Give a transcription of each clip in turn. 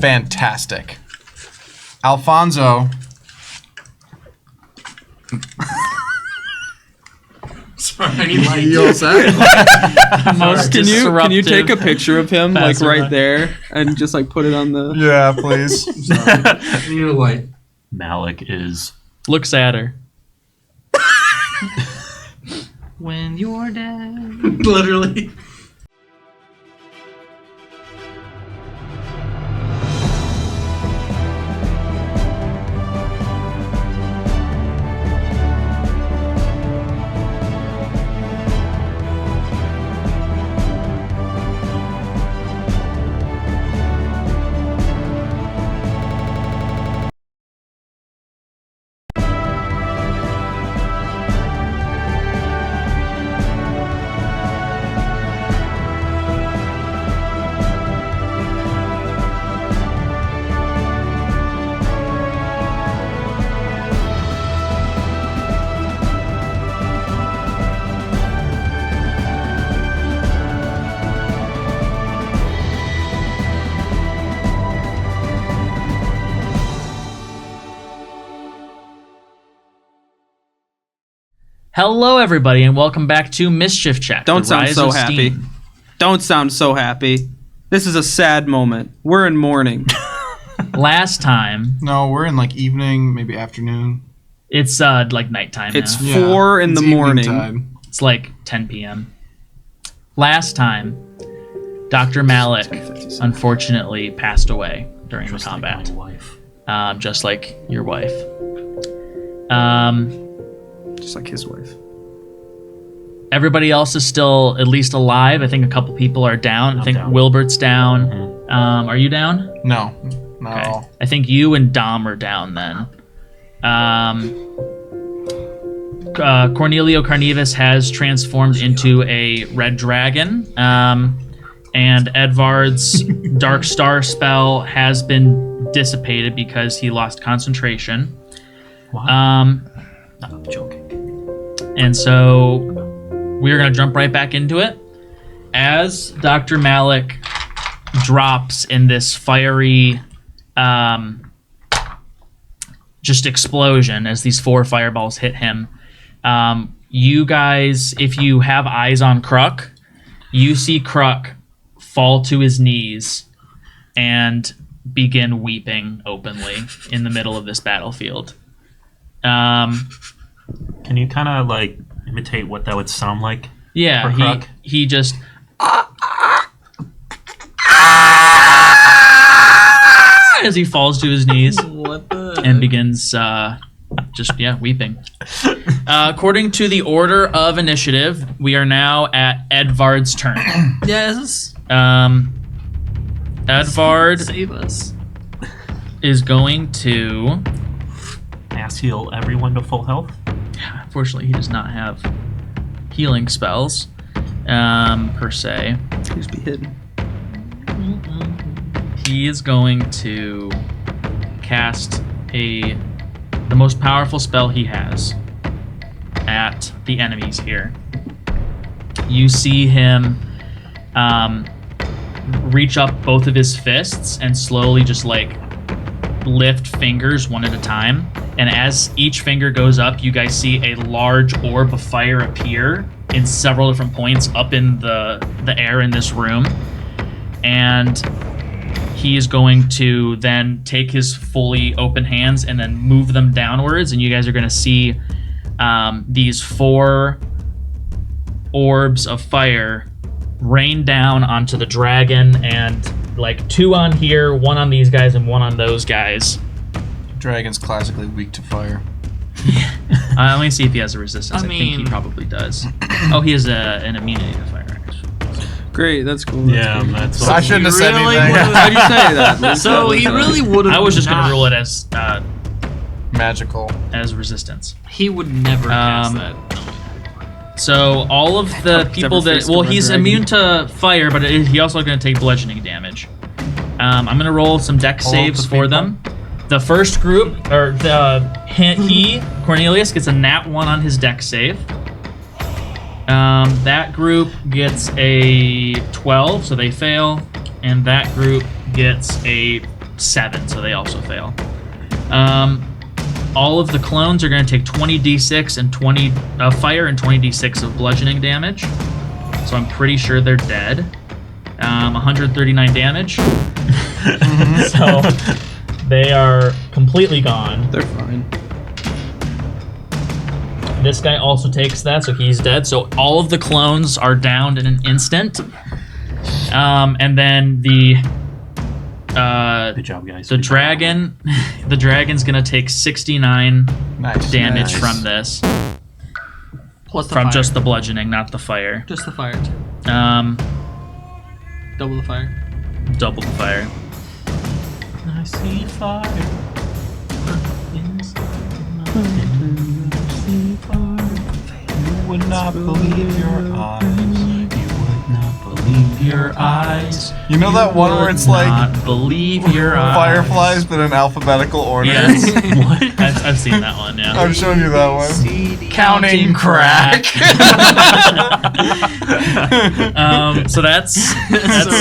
Fantastic. Alphonzo. Sorry, Can you take a picture of him like right there and just like put it on the? Yeah, please. Malik looks at her. When you're dead. Literally. Hello, everybody, and welcome back to Mischief Check. Don't sound so happy. Don't sound so happy. This is a sad moment. We're in mourning. Last time, No, we're in like evening, maybe afternoon. it's like nighttime It's now. 4 in it's the evening morning. time. It's like 10 p.m. Last time, Dr. Malik unfortunately passed away during the combat. Like my wife. Just like your wife. Just like his wife. Everybody else is still at least alive. I think a couple people are down. I think down. Wilbert's down. Are you down? No, not at Okay. all. I think you and Domm are down then. Cornelio Carnivus has transformed into a red dragon. And Edvard's Dark Star spell has been dissipated because he lost concentration. What? I'm joking. And so we're going to jump right back into it. As Dr. Malik drops in this fiery just explosion as these 4 fireballs hit him, you guys, if you have eyes on Kruck, you see Kruck fall to his knees and begin weeping openly in the middle of this battlefield. Can you kind of like imitate what that would sound like? Yeah, for Kruck? he just as he falls to his knees and begins weeping. According to the order of initiative, we are now at Edvard's turn. Yes. Edvard Save us. is going to. Mass heal everyone to full health? Unfortunately, he does not have healing spells, per se. Please be hidden. He is going to cast the most powerful spell he has at the enemies here. You see him reach up both of his fists and slowly just like lift fingers one at a time. And as each finger goes up, you guys see a large orb of fire appear in several different points up in the air in this room. And he is going to then take his fully open hands and then move them downwards. And you guys are going to see these 4 orbs of fire rain down onto the dragon, and like 2 on here, 1 on these guys, and 1 on those guys. Dragon's classically weak to fire. Let me see if he has a resistance. I think he mean- probably does. Oh, he has an immunity to fire. Great, that's cool. That's I shouldn't have said Really? anything. Why'd you say that? So he really would have. I was just going to rule it as Magical. resistance. He would never cast that. So all of the people that... faced a Well, red he's dragon. immune to fire, but he also going to take bludgeoning damage. I'm going to roll some dex All of saves the for people? them. The first group, or Cornelius, gets a nat 1 on his dex save. That group gets a 12, so they fail. And that group gets a 7, so they also fail. All of the clones are going to take 20d6 and 20 fire and 20d6 of bludgeoning damage. So I'm pretty sure they're dead. 139 damage. So they are completely gone. They're fine. This guy also takes that, so he's dead. So all of the clones are downed in an instant. And then the Good job, guys. the dragon's gonna take 69 Nice. damage from this, Plus the from fire. just the bludgeoning, not the fire. Just the fire. Double the fire. Double the fire. I see fire. You would not believe your eyes. You would not believe your eyes. You know that one where it's like Not believe your eyes. fireflies, but in alphabetical order? Yes. What? I've seen that one. Yeah. I've shown you that one. Counting crack. So that's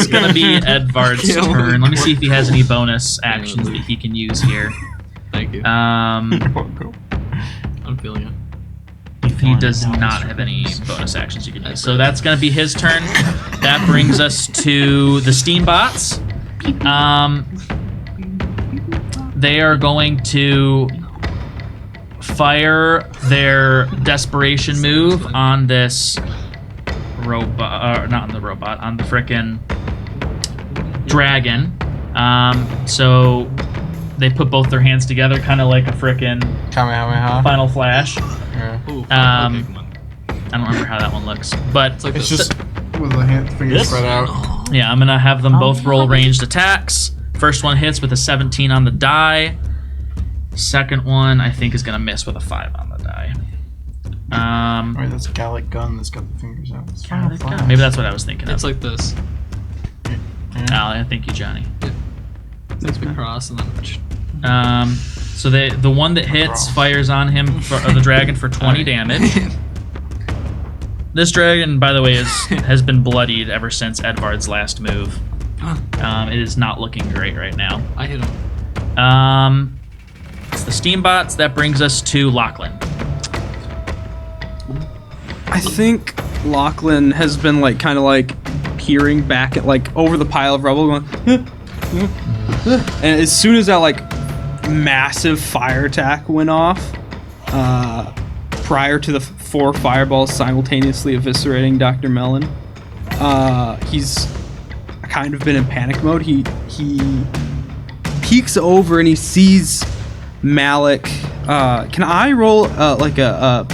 gonna be Edvard's turn. Let me see if he has any bonus actions that he can use here. Thank you. Um, I'm feeling it. he does not have any bonus actions you can use. So that's gonna be his turn. That brings us to the Steambots. They are going to fire their desperation move on this robot, not on the robot, on the frickin' dragon. So they put both their hands together, kind of like a frickin' Kamehameha. Final Flash. Yeah. Ooh, Um, okay, come on. I don't remember how that one looks, but It's like It's this. just with the fingers This? spread out. yeah, I'm gonna have them both roll ranged attacks. First one hits with a 17 on the die. Second one, I think, is gonna miss with a 5 on the die. Right, that's a Gallic gun that's got the fingers out. It's Maybe that's what I was thinking of. It's like this. Oh, thank you, Johnny. It's big cross and then. So the one that hits fires on him the dragon for 20 damage. This dragon, by the way, has been bloodied ever since Edvard's last move. It is not looking great right now. I hit him. It's the Steambots. That brings us to Lochlann. I think Lochlann has been like kind of like peering back at like over the pile of rubble, going, and as soon as that like massive fire attack went off, prior to the 4 fireballs simultaneously eviscerating Dr. Mellon, he's kind of been in panic mode. He peeks over and he sees Malik. Can I roll like a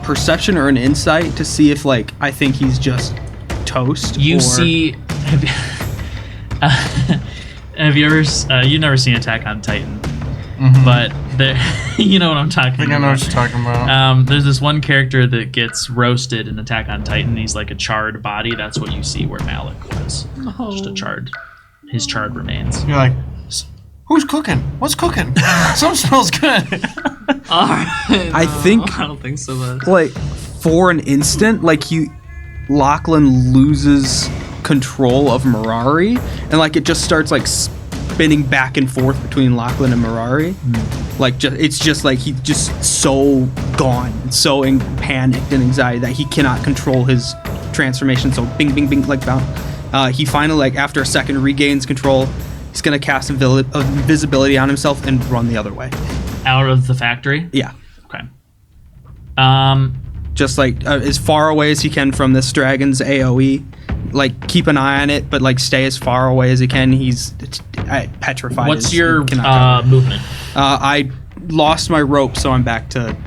perception or an insight to see if like I think he's just toast? You or... see, have you ever? You've never seen Attack on Titan, but there, you know what I'm talking I think about. I know what you're talking about. There's this one character that gets roasted in Attack on Titan. He's like a charred body. That's what you see where Malik was. Just a charred, his charred remains. You're like, who's cooking? What's cooking? Something smells good. Alright. I think- I don't think so, but. like for an instant, like Lochlann loses control of Mirari, and like it just starts like spinning back and forth between Lochlann and Mirari. Like it's just like he's just so gone, so in panicked and anxiety that he cannot control his transformation. So bing, bing, bing, like bound. He finally, like after a second, regains control. He's gonna cast invisibility on himself and run the other way. Out of the factory. Yeah. Okay. Just like as far away as he can from this dragon's AoE. Like keep an eye on it, but like stay as far away as he can. He's petrified. What's as your he cannot cover. movement? I lost my rope, so I'm back to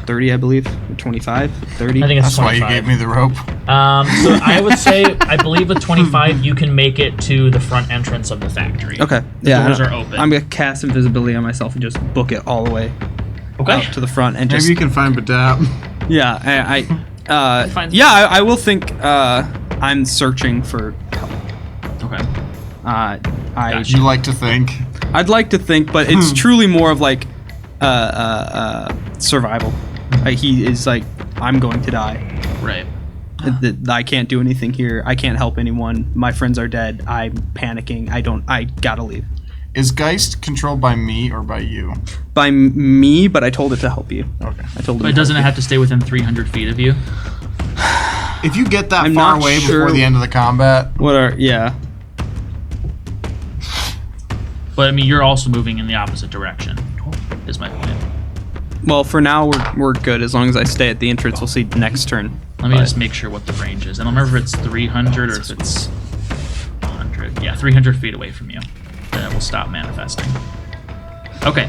30, I believe, or 25, 30. I think it's That's why 25. you gave me the rope. So I would say, I believe with 25, you can make it to the front entrance of the factory. Okay. The Yeah. doors are open. I'm gonna cast invisibility on myself and just book it all the way Okay. up to the front and just Maybe you can find Badab. yeah. I will think I'm searching for help. Okay. You like to think. I'd like to think, but it's truly more of like survival. He is like, I'm going to die. Right. I can't do anything here. I can't help anyone. My friends are dead. I'm panicking. I gotta leave. Is Geist controlled by me or by you? By me, but I told it to help you. Okay. I told it. But doesn't it have to stay within 300 feet of you? If you get that I'm far not away sure. before the end of the combat, Yeah. But I mean, you're also moving in the opposite direction. Is my point. Well, for now we're good as long as I stay at the entrance. We'll see next turn. Let me But- just make sure what the range is. I don't remember if it's 300 or if it's 100. Yeah, 300 feet away from you. Then it will stop manifesting. Okay.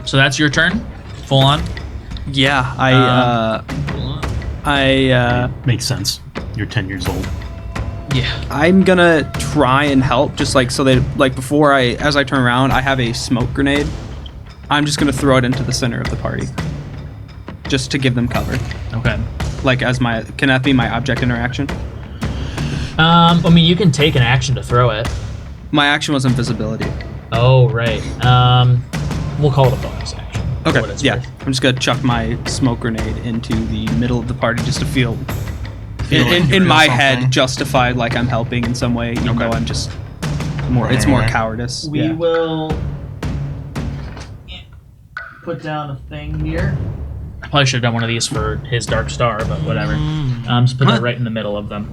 So that's your turn? Full on? Yeah, Makes sense. You're 10 years old. Yeah. I'm gonna try and help, just like so that like before as I turn around, I have a smoke grenade. I'm just gonna throw it into the center of the party, just to give them cover. Okay. Like can that be my object interaction? I mean, you can take an action to throw it. My action was invisibility. Oh, right. We'll call it a bonus action. for Okay, what it's yeah. worth. I'm just gonna chuck my smoke grenade into the middle of the party just to feel, like you in feel my something. head, justified like I'm helping in some way, even though I'm just it's more cowardice. We yeah. will put down a thing here. I probably should have done one of these for his Dark Star, but whatever. Just put that right in the middle of them.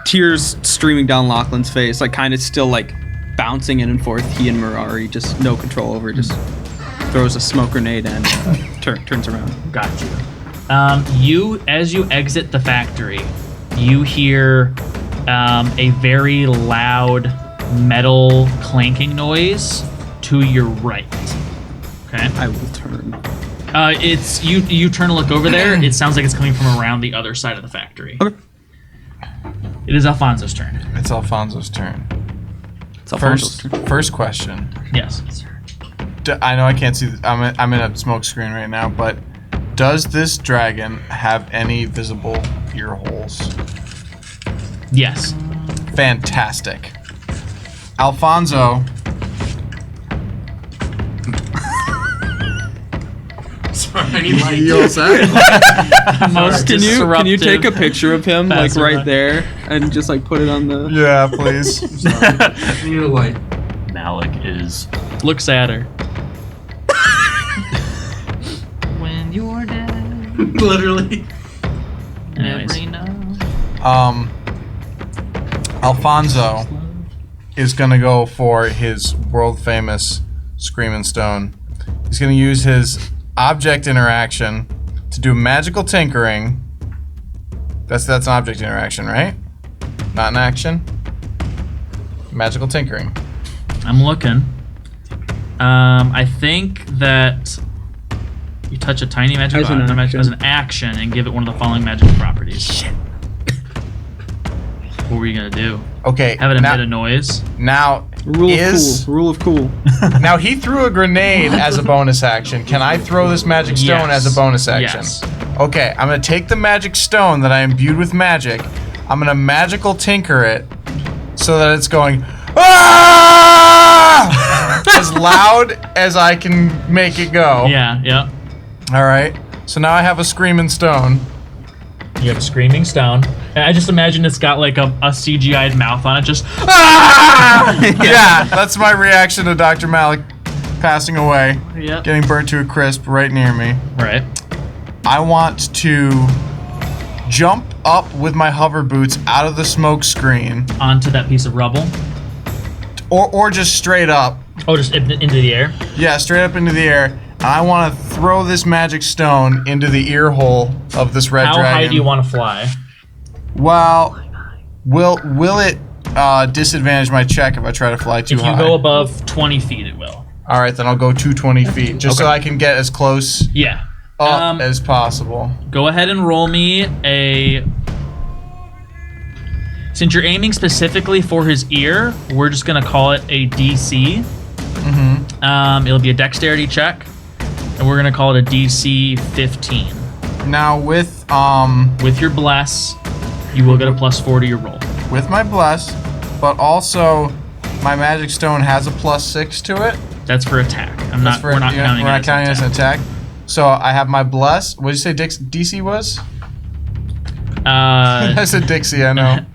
Tears streaming down Lochlan's face, like kind of still like bouncing in and forth. He and Mirari just no control over, just throws a smoke grenade and turns around. Got you. As you exit the factory, you hear a very loud metal clanking noise to your right. Okay. I will turn. It's you turn to look over there. It sounds like it's coming from around the other side of the factory. Okay. It is Alphonzo's turn. It's Alphonzo's turn. It's Alphonso's turn. First question. Yes. I know I can't see. I'm in a smoke screen right now, but does this dragon have any visible ear holes? Yes. Fantastic. Alphonzo. You all set? Most Can you take a disruptive. picture of him like Passive right run. there and just like put it on the? Yeah, please. You like Malik is Looks at her. When you're dead, literally. Anyways. every night. Alphonzo is gonna go for his world famous Screaming Stone. He's gonna use his object interaction to do magical tinkering. That's an object interaction, right? Not an action. Magical tinkering. I'm looking. I think that you touch a tiny magical As an item action. as an action and give it one of the following magical properties. Shit. What were you gonna do? Okay. Have it emit a noise? now Rule of cool. now he threw a grenade as a bonus action. Can I throw this magic stone Yes. as a bonus action? Yes. Okay, I'm gonna take the magic stone that I imbued with magic. I'm gonna magical tinker it so that it's going ah! as loud as I can make it go. Yeah, yeah. All right. So now I have a screaming stone. You have a screaming stone. And I just imagine it's got like a CGI'd mouth on it, just Ah! Yeah, that's my reaction to Dr. Malik passing away, Yep. getting burnt to a crisp right near me. Right. I want to jump up with my hover boots out of the smoke screen, Onto that piece of rubble. or just straight up. Oh, just into the air. Yeah, straight up into the air. And I want to throw this magic stone into the ear hole of this red How dragon. high do you want to fly? Well, will it disadvantage my check if I try to fly too If high? you go above 20 feet, it will. All right, then I'll go 220 feet, just so I can get as close Yeah. up as possible. Go ahead and roll me a. Since you're aiming specifically for his ear, we're just gonna call it a DC. It'll be a dexterity check, and we're gonna call it a DC 15. Now with With your bless, you will get a +4 to your roll. my bless, but also my magic stone has a +6 to it. That's for attack. That's We're not counting. We're it not as counting an as an attack. attack. So I have my bless. What did you say DC was? I said Dixie, I know.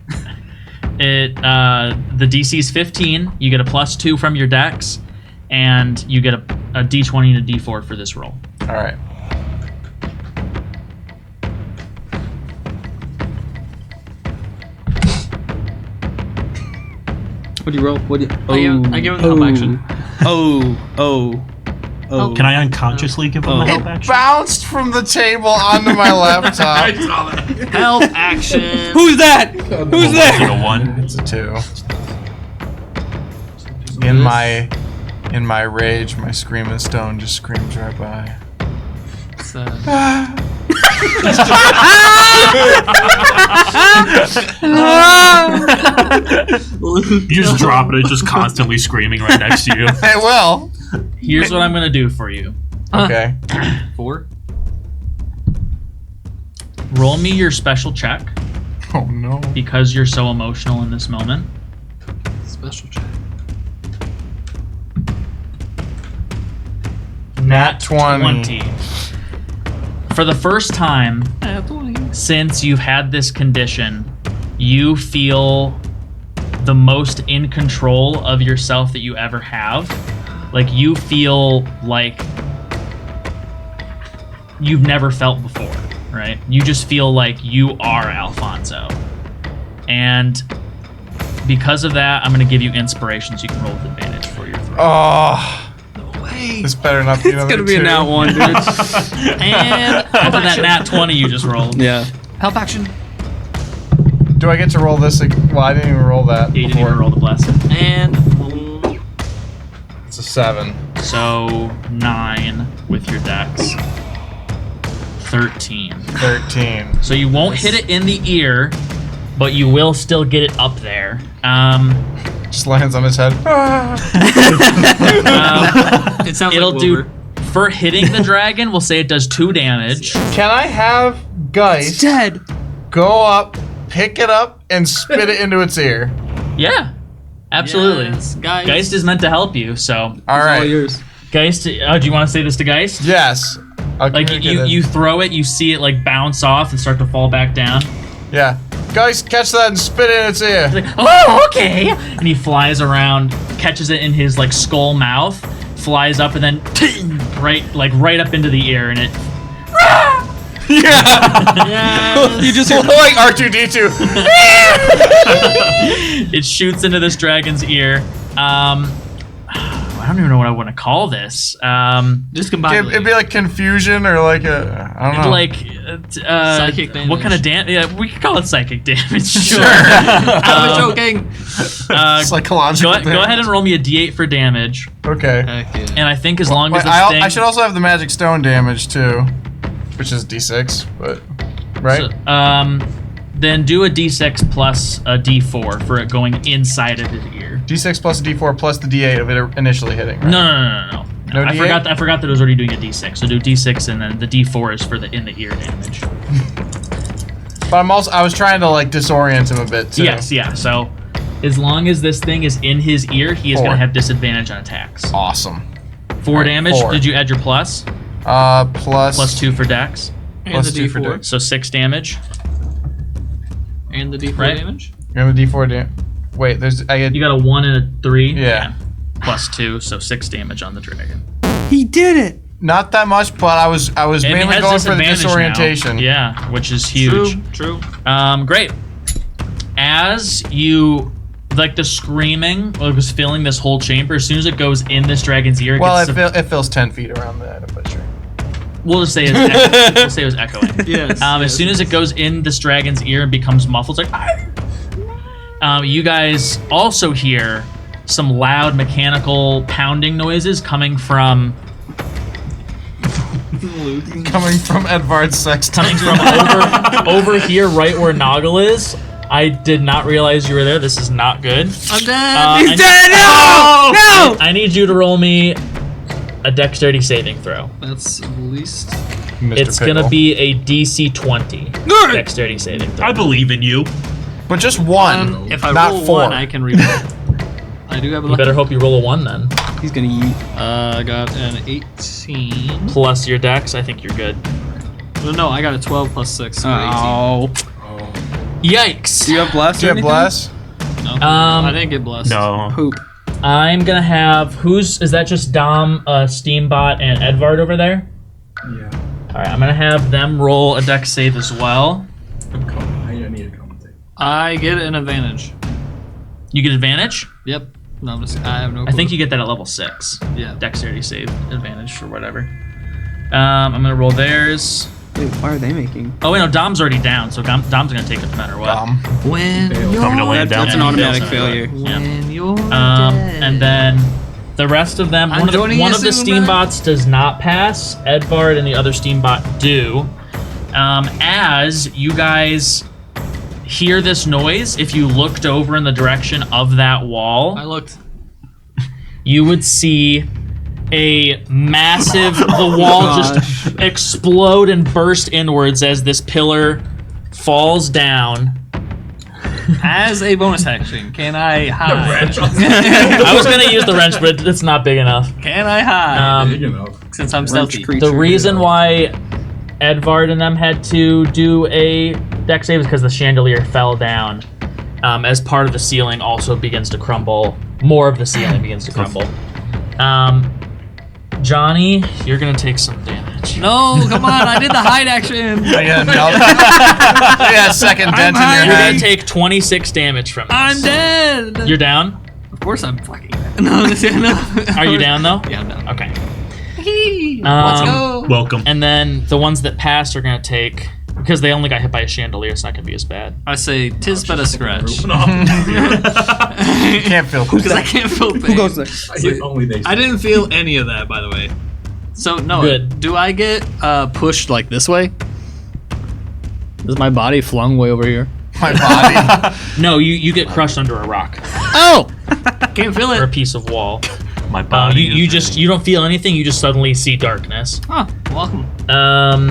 The DC is 15. You get a +2 from your dex, and you get a D20 and a D4 for this roll. All right. What do you roll? What do you? I give him the help action. Oh. Can I unconsciously give him a help action? Bounced from the table onto my laptop. Help action. Who's that? Who's Is there? it a 1? It's a 2. In my rage, my screaming stone just screams right by. You just drop it, it's just constantly screaming right next to you. Hey, well. Here's what I'm gonna do for you. Okay. 4. Roll me your special check Oh no. because you're so emotional in this moment. Special check. Nat 20. For the first time Please. since you've had this condition, you feel the most in control of yourself that you ever have. Like, you feel like you've never felt before, right? You just feel like you are Alphonzo. And because of that, I'm going to give you inspiration so you can roll with advantage for your throw. Oh. No way. This better not be another It's gonna be a 2. nat 1, dude. And After that nat 20 you just rolled. Yeah. help action. Do I get to roll this? Well, I didn't even roll that You didn't before. even roll the blessing. And It's a 7. So 9 with your dex. 13. 13. So you won't hit it in the ear, but you will still get it up there. Just lands on his head. it sounds It'll like do Wilbert. for hitting the dragon. We'll say it does 2 damage. Can I have Geist Dead. go up, pick it up, and spit it into its ear? Yeah, absolutely. Yes, guys. Geist is meant to help you. So All All right. yours. Geist, do you want to say this to Geist? Yes. I'll Like communicate it. you throw it, you see it like bounce off and start to fall back down. Yeah. Geist, catch that and spit it in its ear. He's like, oh, okay. And he flies around, catches it in his like skull mouth, flies up, and then right up into the ear, and it. Yeah. You just like R2D2. It shoots into this dragon's ear. I don't even know what I want to call this. Just combine. It'd be like confusion or like a, I don't know. Like Psychic damage. What kind of damage? Yeah, we could call it psychic damage. Sure. I was joking. Psychological Go ahead and roll me a D8 for damage. Okay. Heck yeah. And I think as long as Wait, this thing. I should also have the magic stone damage too, which is D6, but right? So, then do a D6 plus a D4 for it going inside of his ear. D6 plus a D4 plus the D8 of it initially hitting. Right? No. No I D8? forgot that it was already doing a D6. So do D6 and then the D4 is for the in the ear damage. But I was trying to like disorient him a bit too. Yes, yeah. So as long as this thing is in his ear, he is 4. going to have disadvantage on attacks. Awesome. 4 damage. 4. Did you add your plus? Plus 2 for dex. And plus the 2 for D4. dex. So 6 damage. And the D4 Right. damage. You have a D4 damage. Wait, I get. You got a 1 and a 3. Yeah. Plus 2, so 6 damage on the dragon. He did it. Not that much, but I was And it mainly has going for the disadvantage disorientation. now. Yeah, which is huge. True. Great. As you like the screaming was filling this whole chamber, as soon as it goes in this dragon's ear, Well, gets it fills 10 feet around the item, but sure. we'll just say it was echoing. Yes. As soon as it goes in this dragon's ear and becomes muffled, it's like. You guys also hear some loud mechanical pounding noises coming from Edvard's sex coming from over here, right where Noggle is. I did not realize you were there. This is not good. I'm dead. He's dead. No. I need you to roll me a dexterity saving throw. That's at least. Mr. It's Pickle. gonna be a DC 20 dexterity saving throw. I believe in you. But just one. If I not roll 4. 1, I can reroll. I do have a You better hope you roll a 1 then. He's gonna eat. I got an 18. Plus your dex, I think you're good. No, I got a 12 plus 6. So 18. Oh. Yikes. Do you have bless? Do you or have anything? bless? No, I didn't get blessed. No. Poop. I'm gonna have is that just Domm, Steambot, and Edvard over there? Yeah. Alright, I'm gonna have them roll a dex save as well. I need to commentate. I get an advantage. You get advantage? Yep. No, I have no clue. I think you get that at level 6. Yeah. Dexterity save advantage or whatever. I'm gonna roll theirs. Wait, why are they making? Oh wait, no, Dom's already down, so Dom's gonna take it no matter what. Dom. When Coming to land down. That's an Yeah, automatic fails failure. When you're And then the rest of them, I'm one of joining you the soon, Steambots does not pass. Edvard and the other Steambot do. As you guys hear this noise, if you looked over in the direction of that wall, I looked. you would see a massive, the wall just explode and burst inwards as this pillar falls down. As a bonus action, can I hide? I was gonna use the wrench, but it's not big enough. Can I hide? Big enough. Since I'm stealthy. The reason why Edvard and them had to do a dex save is because the chandelier fell down. As part of the ceiling also begins to crumble. More of the ceiling begins to crumble. Johnny, you're gonna take some damage. No, come on! I did the hide action. Yeah, second dent in your You're head. gonna take 26 damage from this. I'm dead. You're down? Of course I'm fucking dead. No. Are you down though? Yeah, I'm down. Okay. Let's go. Welcome. And then the ones that passed are gonna take, because they only got hit by a chandelier, it's not gonna be as bad. I say, tis but a scratch. You can't feel Because I can't feel pain. Who goes there? I hit only they. I didn't feel any of that, by the way. So, no, Good. do I get pushed like this way? Is my body flung way over here? my body. No, you get crushed under a rock Oh! Can't feel or a it. piece of wall. My body. You don't feel anything. You just suddenly see darkness. Huh, welcome.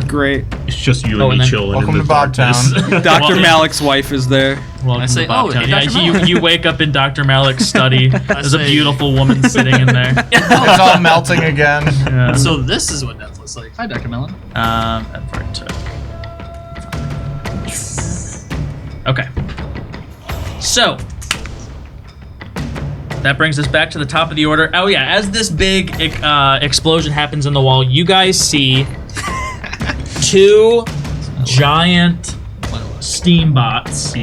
Great. It's just you Oh, and and me then- chilling Welcome in to the Bogtown. darkness. Dr. Well, Malik's wife is there. Welcome I say, to Bobtown. hey, Yeah, Dr. Malik. you wake up in Dr. Malik's study. There's a say- beautiful woman sitting in there. It's all melting again. Yeah. So this is what death looks like. Hi, Dr. Mellon. Edvard took. Okay. So that brings us back to the top of the order. Oh yeah, as this big explosion happens in the wall, you guys see two giant Steambots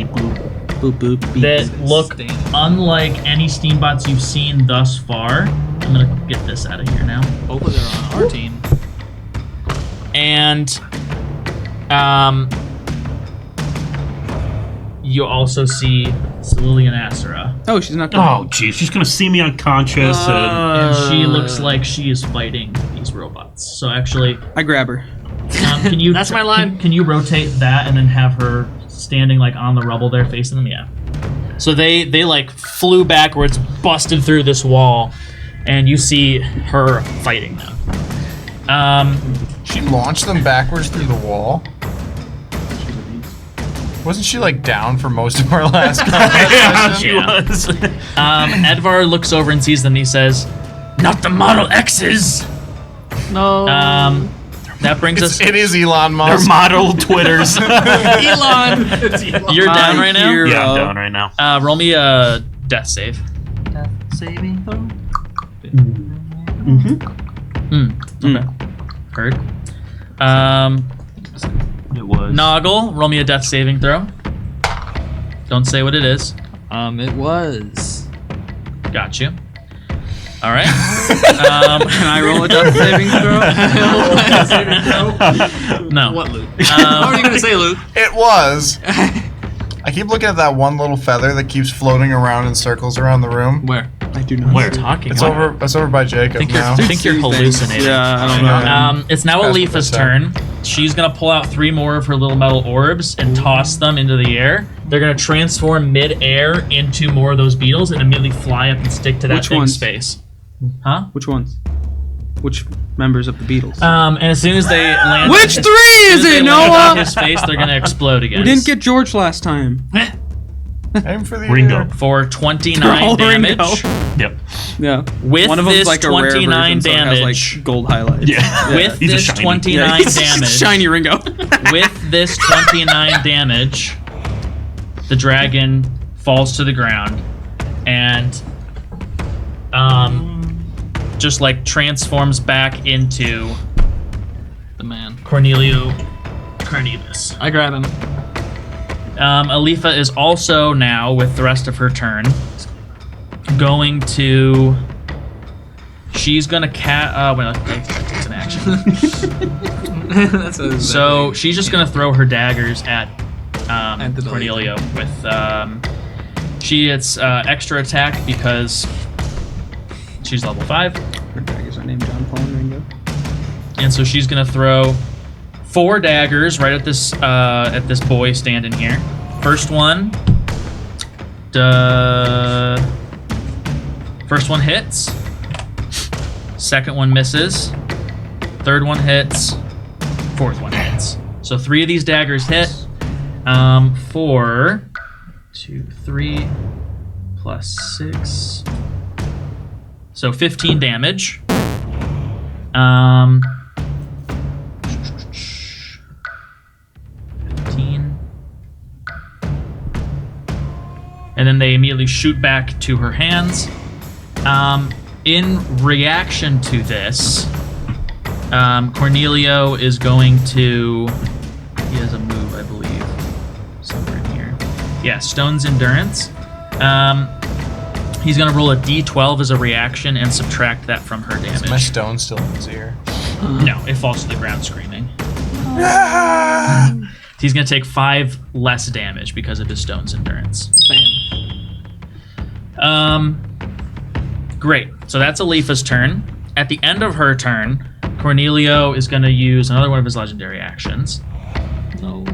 Boop boop. that look unlike any Steambots you've seen thus far. I'm gonna get this out of here now. Hopefully they're on our team. And you also see Lilly and Asura. Oh, she's not coming. Oh, jeez, she's gonna see me unconscious. And she looks like she is fighting these robots. So actually, I grab her. can you? That's my line. Can you rotate that and then have her standing like on the rubble there, facing them? Yeah. So they like flew backwards, busted through this wall, and you see her fighting them. She launched them backwards through the wall. Wasn't she like down for most of our last combat she session? was. Edvard looks over and sees them. And he says, "Not the Model X's." No. That brings us. It is Elon They're Musk. model Twitters. Elon. You're down right now. hero. Yeah, I'm down right now. Roll me a death save. Saving throw. Okay. Heard. It was. Noggle, roll me a death saving throw. Don't say what it is. It was. Got you. All right. Can I roll a death saving throw? No. What, Luke? What are you gonna say, Luke? It was. I keep looking at that one little feather that keeps floating around in circles around the room. Where? I do not. Where? Talking. It's about? over. It's over by Jacob I now. think you're hallucinating. Yeah, I don't know. It's now That's what Elypha's they said. turn. She's gonna pull out 3 more of her little metal orbs and toss them into the air. They're gonna transform mid-air into more of those beetles and immediately fly up and stick to that Which thing's ones? space. Huh? Which ones? Which members of the Beatles? And as soon as they land, Which on his- three as is soon as it, they land on Noah? his face, they're gonna explode again. We didn't get George last time. Aim for the Ringo. air. for 29 All damage. Ringo. Yep. Yeah. With One of them's this like a rare 29 version, so it has damage. like gold highlights. Yeah. With He's a this shiny. 29 Yeah, he's damage. Shiny Ringo. With this 29 damage, the dragon falls to the ground and just like transforms back into The man. Cornelio Carnivus. I grab him. Elypha is also now, with the rest of her turn, going to. She's gonna well, that takes an action. That's what So she's just gonna throw her daggers at the Cornelio with. She gets extra attack because she's level 5, Her daggers are named John Paul and Ringo. and so she's gonna throw 4 daggers right at this boy standing here. First one. First one hits. Second one misses. Third one hits. Fourth one hits. So 3 of these daggers hit. 4, 2, 3, plus 6. So 15 damage. 15. And then they immediately shoot back to her hands. In reaction to this, Cornelio is going to. He has a move, I believe, somewhere in here. Yeah, Stone's Endurance. He's going to roll a d12 as a reaction and subtract that from her damage. Is my stone still in his ear? No, it falls to the ground screaming. He's going to take 5 less damage because of his Stone's Endurance. Bam. Great. So that's Elypha's turn. At the end of her turn, Cornelio is going to use another one of his legendary actions. No.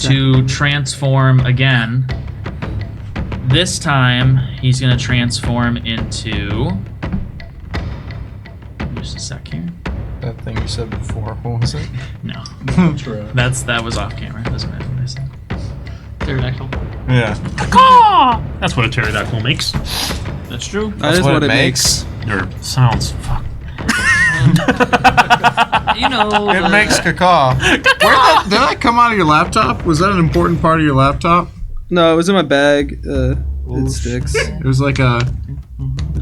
To transform again. This time, he's going to transform into. Just a sec here. That thing you said before, what was it? No, True. that was off camera. Doesn't matter what I said. Pterodactyl. Yeah. That's what a pterodactyl makes. That's true. That is what it makes. Or sounds. Fuck. You know. It makes cacaw. Did that come out of your laptop? Was that an important part of your laptop? No, it was in my bag. It sticks. It was like a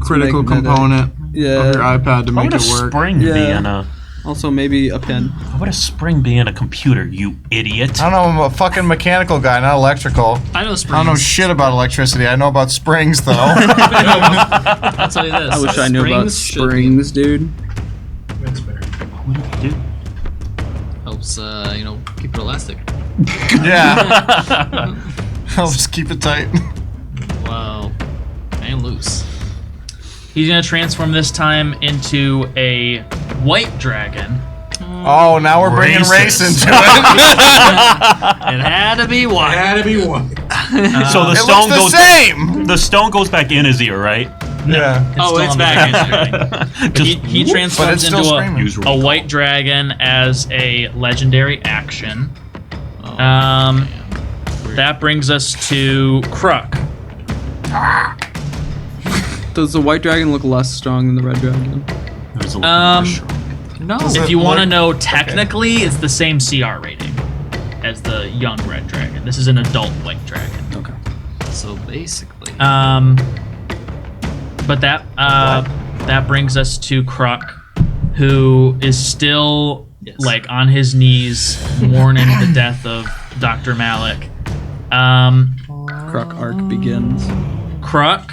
critical making it component of Yeah. your iPad to How make would a it work. spring be Yeah. in a? Also, maybe a pen. How would a spring be in a computer? You idiot. I don't know, I'm a fucking mechanical guy, not electrical. I know I springs. don't know shit about electricity. I know about springs, though. I'll tell you this. I wish I knew about should- springs, dude. That's fair. What would it do? Helps, keep it elastic. Yeah. I'll just keep it tight. Wow. And loose. He's going to transform this time into a white dragon. Oh, now we're bringing race Racist. into it. It had to be one. Had to be one. So the It stone looks the goes. same. The stone goes back in his ear, right? Yeah. Oh, still it's on the back. dragon. Just He But transforms it's still into screaming. use a white dragon as a legendary action. Oh, That brings us to Kruck. Does the white dragon look less strong than the red dragon? There's a little no. If it you want to look- know, technically, it's the same CR rating as the young red dragon. This is an adult white dragon. Okay. So basically. But that brings us to Kruck, who is still Yes. like on his knees mourning the death of Dr. Malik. Kruck arc begins. Kruck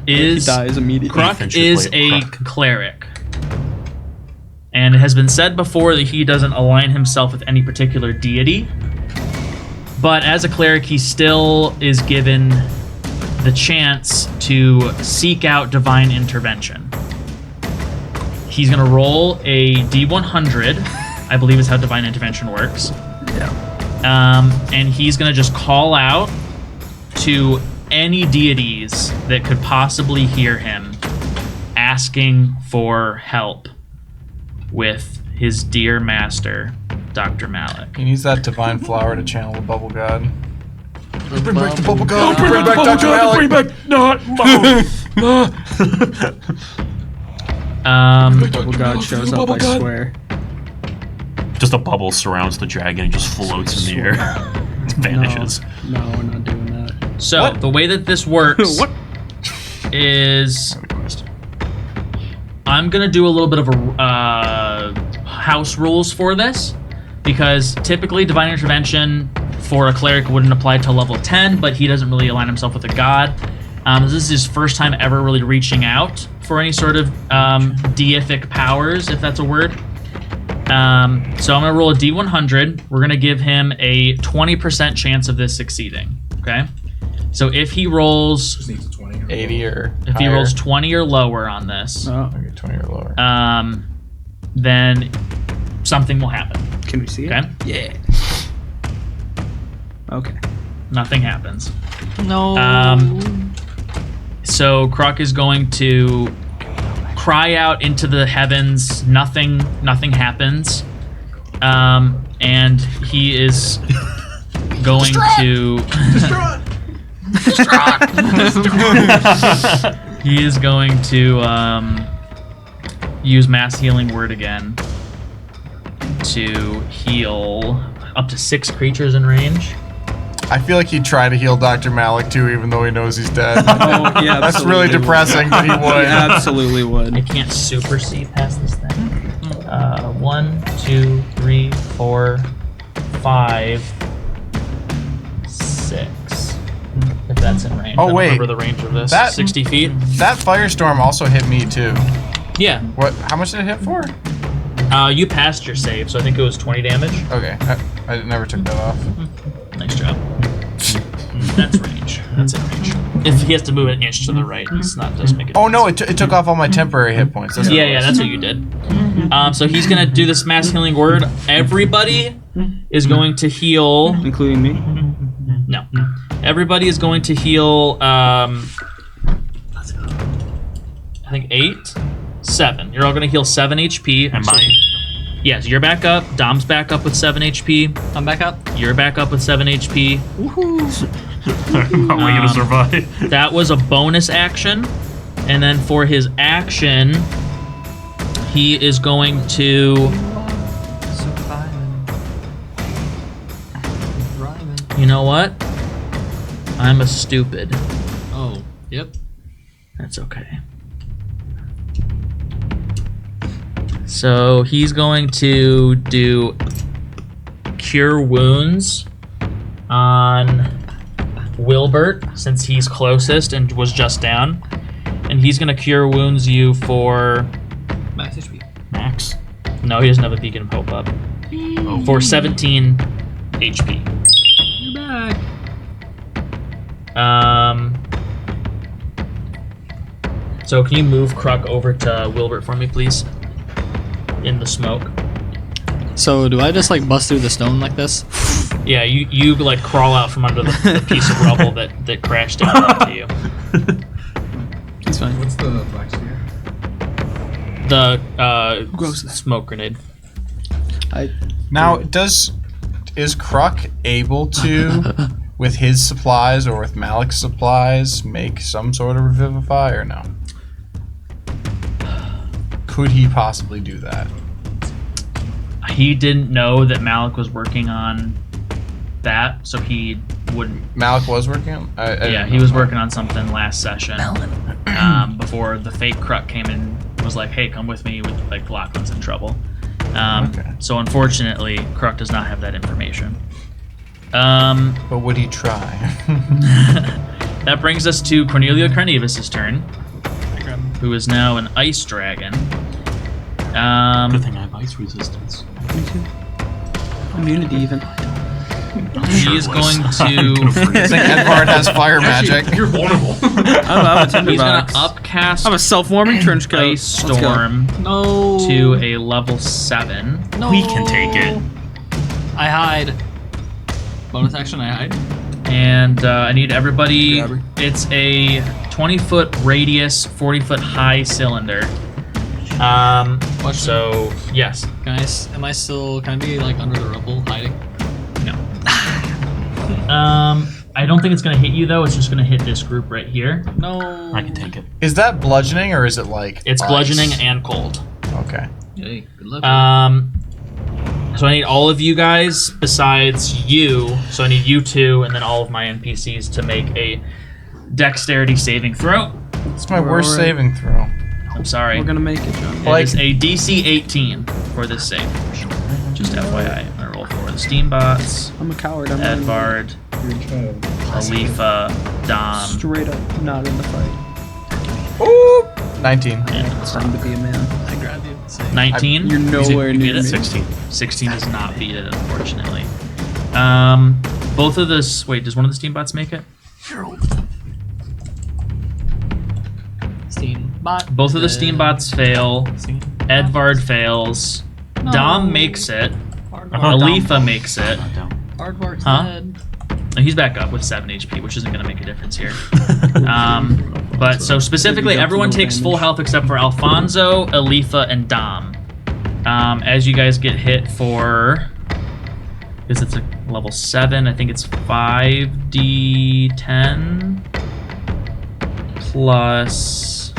He is dies immediately. Kruck Ethan should is play a Kruck. cleric. And it has been said before that he doesn't align himself with any particular deity. But as a cleric, he still is given the chance to seek out divine intervention. He's going to roll a D100, I believe is how divine intervention works. And he's going to just call out to any deities that could possibly hear him, asking for help with his dear master, Dr. Malik. He needs that divine flower to channel the bubble god. Bring back the bubble god. Bring back Dr. Malik. Double God shows up, I swear. Just a bubble surrounds the dragon and just floats in the air. It vanishes. No, we're not doing that. So the way that this works What? is Request. I'm gonna do a little bit of a house rules for this, because typically divine intervention for a cleric wouldn't apply till level 10, but he doesn't really align himself with a god. This is his first time ever really reaching out for any sort of deific powers, if that's a word. So I'm gonna roll a D100. We're gonna give him a 20% chance of this succeeding. Okay. So if he rolls Just needs a 20. 80 or if he higher. rolls 20 or lower on this, Oh, Okay, 20 or lower. then something will happen. can we see it? Okay. Yeah. Okay. Nothing happens. No. So Kruck is going to cry out into the heavens. Nothing happens. And he is going to. He is going to use mass healing word again to heal up to 6 creatures in range. I feel like he'd try to heal Dr. Malik too, even though he knows he's dead. Oh, yeah, That's really absolutely depressing, but he would. would. Absolutely I would. can't super see past this thing. 1, 2, 3, 4, 5, 6. If that's in range. Oh, I don't wait. remember the range of this. That- 60 feet. That firestorm also hit me too. Yeah. What? How much did it hit for? You passed your save, so I think it was 20 damage. Okay, I never took that off. Nice job. That's range. That's in range. If he has to move an inch to the right, it's not just make it. Oh no, it took off all my temporary hit points. That's what it Yeah, was. that's what you did. So he's gonna do this mass healing word. Everybody is going to heal. Including me. No. Everybody is going to heal. I think 8, 7. You're all going to heal 7 HP. Am I? Yes, you're back up. Dom's back up with 7 HP. I'm back up. You're back up with 7 HP. How am I gonna survive? That was a bonus action. And then for his action, he is going to. You know what? I'm a stupid. Oh, yep. That's okay. So he's going to do Cure Wounds on Wilbert, since he's closest and was just down. And he's going to Cure Wounds you for... Max HP. Max. No, he doesn't have a Beacon of Hope up. Oh. For 17 HP. You're back. So can you move Kruck over to Wilbert for me, please? In the smoke. So do I just like bust through the stone like this? Yeah, you like crawl out from under the piece of rubble that crashed down onto you. It's fine. What's the black spear? The Gross. smoke grenade. Now, is Kruck able to, with his supplies or with Malik's supplies, make some sort of revivify or no? Could he possibly do that? He didn't know that Malik was working on that, so he wouldn't. Malik was working on. I Yeah, didn't he know was that. working on something last session. Before the fake Kruck came in, and was like, "Hey, come with me." With like Lochlann's in trouble. Okay. So unfortunately, Kruck does not have that information. But would he try? That brings us to Cornelio Carnivis' turn, who is now an ice dragon. Good thing I have ice resistance. Me too. Immunity even. He is going I to. think Edvard has fire magic. You're vulnerable. I'm a tinderbox. He's gonna upcast I'm a self-warming trench coat. Ice Let's go. Storm No. to a level 7. No. We can take it. I hide. Bonus action, I hide. And I need everybody. Grabber. It's a 20-foot radius, 40-foot high cylinder. So yes. Can I be like under the rubble hiding? No. I don't think it's gonna hit you though. It's just gonna hit this group right here. No. I can take it. Is that bludgeoning or is it like? It's ice? bludgeoning and cold. Okay. Hey, good luck. So I need all of you guys besides you. So I need you two and then all of my NPCs to make a dexterity saving throw. It's my worst saving throw. I'm sorry. We're gonna make it, John. It is a DC 18 for this save. Just FYI. I'm gonna roll for the Steambots, I'm a coward. I'm Edvard, Elypha, Domm. straight up not in the fight. Ooh, 19. It's time to be a man. I grabbed you. 19. You're nowhere You near beat it? me. 16. 16 does not beat it, unfortunately. Both of this. Wait, does one of the Steambots make it? Steambot. Both of the Steambots fail. Edvard fails. Domm makes it. Elypha makes it. Hardwart's Huh? dead. And he's back up with 7 HP, which isn't going to make a difference here. But so specifically, everyone takes full health except for Alphonzo, Elypha, and Domm. As you guys get hit for, because it's a level 7, I think it's 5d10 plus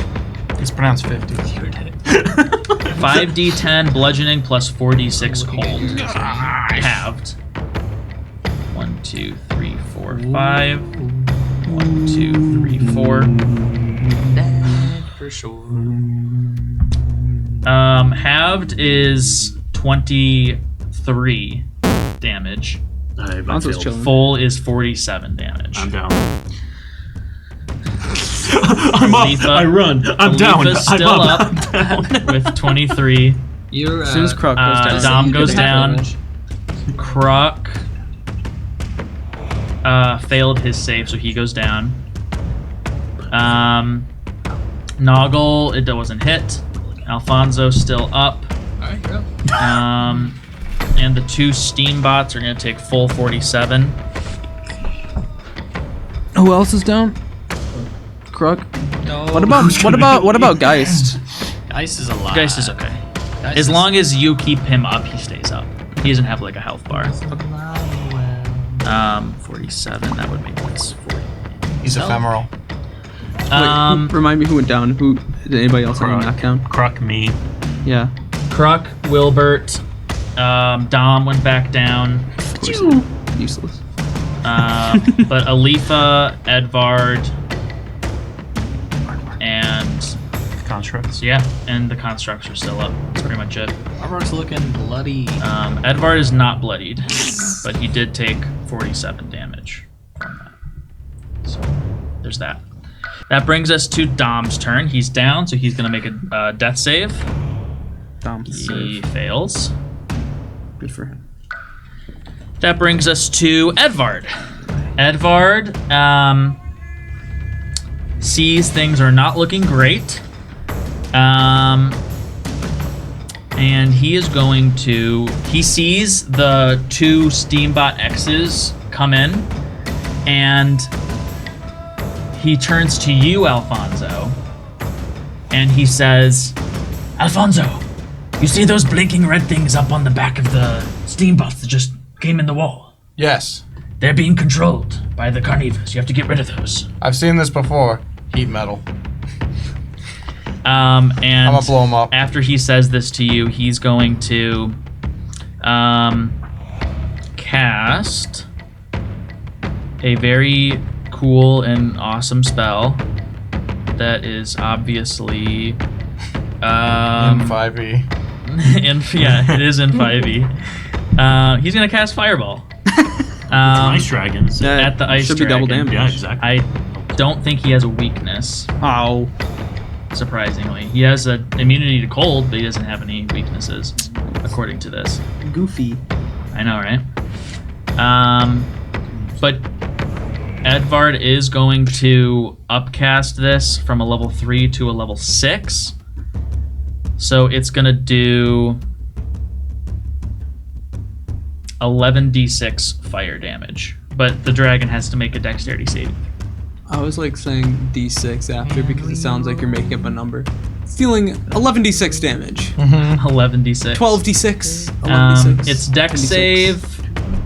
It's pronounced 50. 5d10 bludgeoning plus 4d6 cold. Halved. 1, 2, 3, 4, 5. 1, 2, 3, 4. For sure. Halved is 23 damage. Alphonzo's chilling. Full is 47 damage. I'm down. I'm up. Elypha- I run. I'm down. Elypha's I'm still up. up I'm down. with 23. You're, As soon as Kruck goes down. Domm goes you down. get Kruck failed his save, so he goes down. Noggle, it wasn't hit. Alphonzo still up. Alright, you're up. And the 2 Steambots are going to take full 47. Who else is down? Kruck. No. What about Geist? Ice is alive. Geist is okay. Geist As is long as you keep him up, he stays up. He doesn't have like a health bar. 47, that would make this 40. He's ephemeral. Wait, remind me who went down. Who did anybody else have a knockdown? Kruck, me. Yeah. Kruck, Wilbert, Domm went back down. Useless. But Elypha, Edvard, and Constructs. yeah, and the constructs are still up. That's pretty much it. Everyone's looking bloody. Edvard is not bloodied, but he did take 47 damage from that. So there's that. That brings us to Domm's turn. He's down, so he's gonna make a death save. Domm. He fails. Good for him. That brings us to Edvard. Edvard sees things are not looking great. And he is going to... He sees the 2 Steambot X's come in, and he turns to you, Alphonzo, and he says, Alphonzo, you see those blinking red things up on the back of the Steambots that just came in the wall? Yes. They're being controlled by the carnivores. You have to get rid of those. I've seen this before. Heat metal. And I'm gonna blow him up. after he says this to you, he's going to cast a very cool and awesome spell that is obviously In 5e. yeah, it is in 5e. He's gonna cast Fireball. Ice dragons. Yeah, At the ice should be double dragon. damage. Yeah, exactly. I don't think he has a weakness, Ow. surprisingly. He has an immunity to cold, but he doesn't have any weaknesses, according to this. Goofy. I know, right? But Edvard is going to upcast this from a level 3 to a level 6. So it's going to do 11d6 fire damage. But the dragon has to make a dexterity save. I was like saying D6 after because it sounds like you're making up a number. It's dealing 11d6 damage. 11d6. 12d6. 11d6. Its dex 10d6. save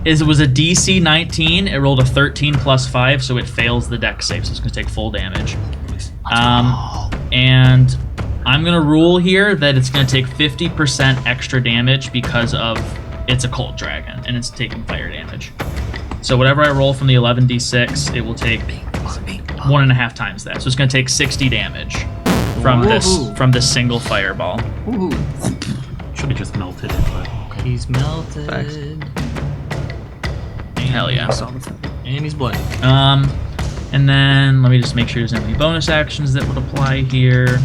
it was a DC 19. It rolled a 13 plus 5, so it fails the dex save, so it's going to take full damage. And I'm going to rule here that it's going to take 50% extra damage because of it's a cold dragon, and it's taking fire damage. So whatever I roll from the 11d6, it will take 1.5 times that. So it's going to take 60 damage from this single fireball. Ooh. Should have just melted it, but okay. He's melted. Facts. Hell yeah. And he's bloody. And then let me just make sure there's any bonus actions that would apply here.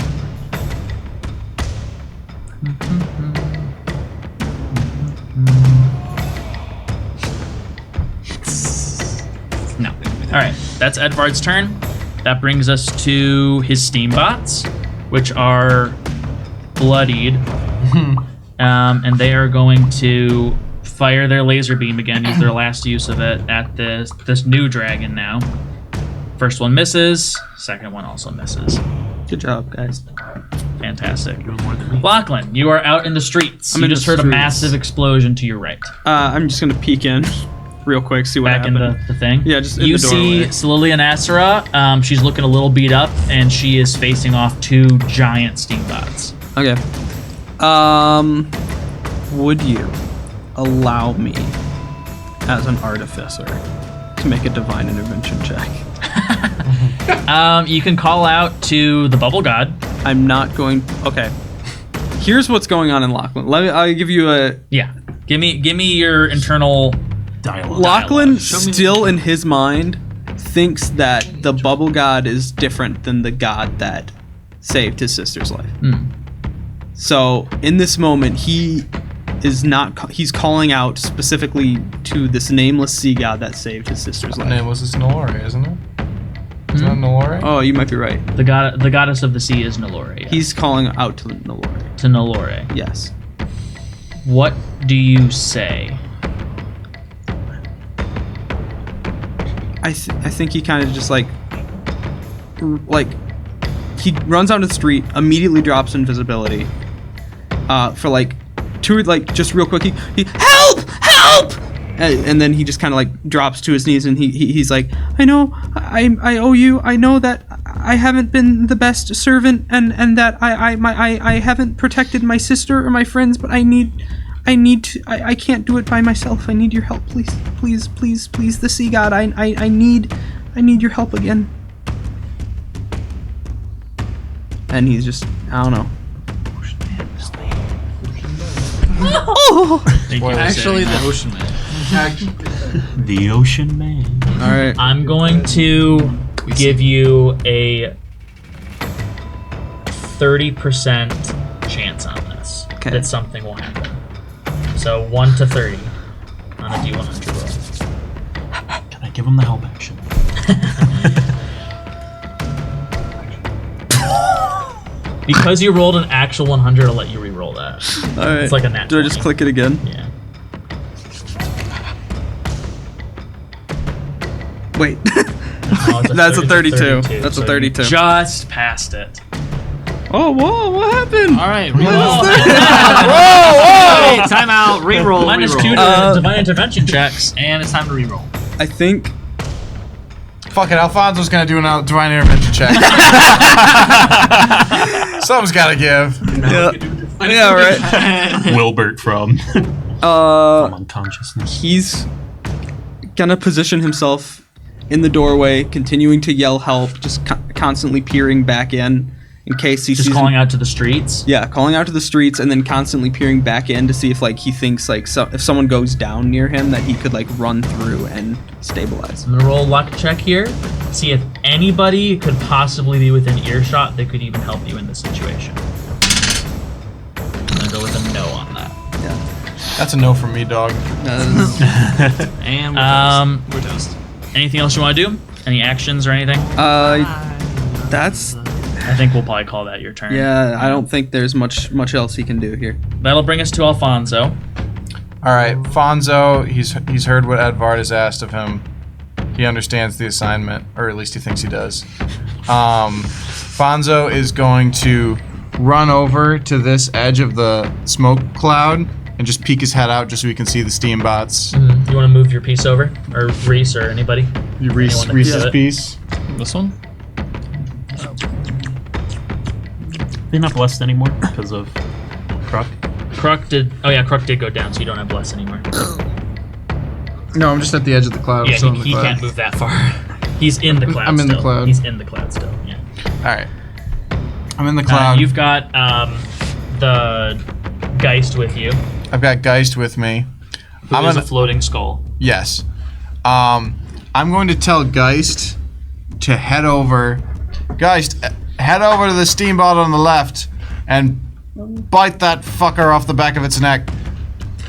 No. All right, that's Edvard's turn. That brings us to his Steambots, which are bloodied, and they are going to fire their laser beam again. Use their last use of it at this new dragon now. First one misses. Second one also misses. Good job, guys. Fantastic. You're doing more than me. Lochlann, you are out in the streets. I'm You in the just heard a streets. massive explosion to your right. I'm just gonna peek in real quick, see what Back in happened. the thing. Yeah, just in you the doorway. see Lilly and Asura. She's looking a little beat up, and she is facing off 2 giant Steambots. Okay. Would you allow me, as an artificer, to make a divine intervention check? You can call out to the Bubble God. I'm not going. Okay. Here's what's going on in Lochlann. I'll give you a. Yeah. Give me your internal. Dialogue. Lochlann Show me- still in his mind thinks that the bubble god is different than the god that saved his sister's life. So in this moment, he is not. He's calling out specifically to this nameless sea god that saved his sister's The life. name was Nolore, isn't it? Isn't that Nolore? Oh, you might be right. The goddess of the sea is Nolore. Yeah. He's calling out to Nolore. to Nolore. Yes. What do you say? I think he kind of just like he runs out into the street, immediately drops invisibility. For like just real quick, he help! And then he just kind of like drops to his knees and he's like, I know I owe you. I know that I haven't been the best servant and that I haven't protected my sister or my friends, but I can't do it by myself. I need your help, please, the sea god. I need your help again. And he's just, I don't know. Thank you. Actually, the ocean man. The Ocean Man. All right. I'm going to give you a 30% chance on this Okay. that something will happen. So 1 to 30 on a D100 roll. Can I give him the help action? Because you rolled an actual 100, I'll let you re-roll that. All right. It's like a nat Do I just 20. click it again? Yeah. Wait. Oh, it's That's a 30 32. That's a so you 32. Just passed it. Oh, whoa! What happened? All right, What reroll. is that? Hey, time out. Reroll. Minus reroll. 2 to divine intervention checks. And it's time to reroll. I think. Fuck it, Alphonzo's gonna do a divine intervention check. Something's gotta give. Yeah, right. Wilbert from unconsciousness. He's gonna position himself in the doorway, continuing to yell help, just constantly peering back in case he Just sees calling out to the streets. Yeah, calling out to the streets and then constantly peering back in to see if he thinks if someone goes down near him that he could run through and stabilize. I'm gonna roll a luck check here. See if anybody could possibly be within earshot that could even help you in this situation. I'm gonna go with a no on that. Yeah. That's a no from me, dog. And we're toast. Anything else you want to do? Any actions or anything? That's I think we'll probably call that your turn. yeah. I don't think there's much else he can do here. That'll bring us to Alphonzo. All right, Fonzo. He's heard what Edvard has asked of him. He understands the assignment, or at least he thinks he does. Fonzo is going to run over to this edge of the smoke cloud and just peek his head out just so we can see the Steambots. You want to move your piece over, or Reese, or anybody? Reese's Anyone that can do it? piece. This one? They're not blessed anymore because of Kruck. Kruck did. Oh yeah, Kruck did go down, so you don't have bless anymore. No, I'm just at the edge of the cloud. Yeah, still in the he cloud. can't move that far. He's in the cloud. I'm in the still. cloud. He's in the cloud still. Yeah. All right. I'm in the cloud. You've got the Geist with you. I've got Geist with me. Who is a floating skull. Yes. I'm going to tell Geist to head over. Geist, head over to the Steambot on the left and bite that fucker off the back of its neck.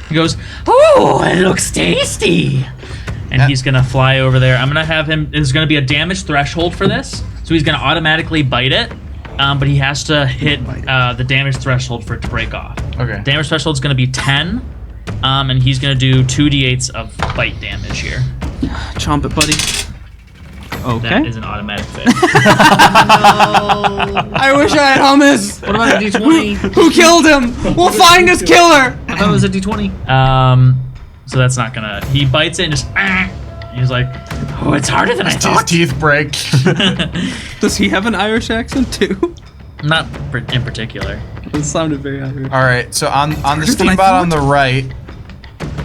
He goes, "Oh, it looks tasty." And he's gonna fly over there. I'm gonna have him. There's gonna be a damage threshold for this, so he's gonna automatically bite it. But he has to hit the damage threshold for it to break off. Okay. Damage threshold is gonna be 10, and he's gonna do 2d8s of bite damage here. Chomp it, buddy. Okay. That is an automatic fail. I wish I had hummus. What about a d20? Who killed him? We'll find his killer. I thought it was a d20. So that's not gonna. He bites it and just. He's like, "Oh, it's harder than I His thought." teeth break. Does he have an Irish accent too? Not in particular. It sounded very Irish. All right. So on the than I Steambot thought. on the right,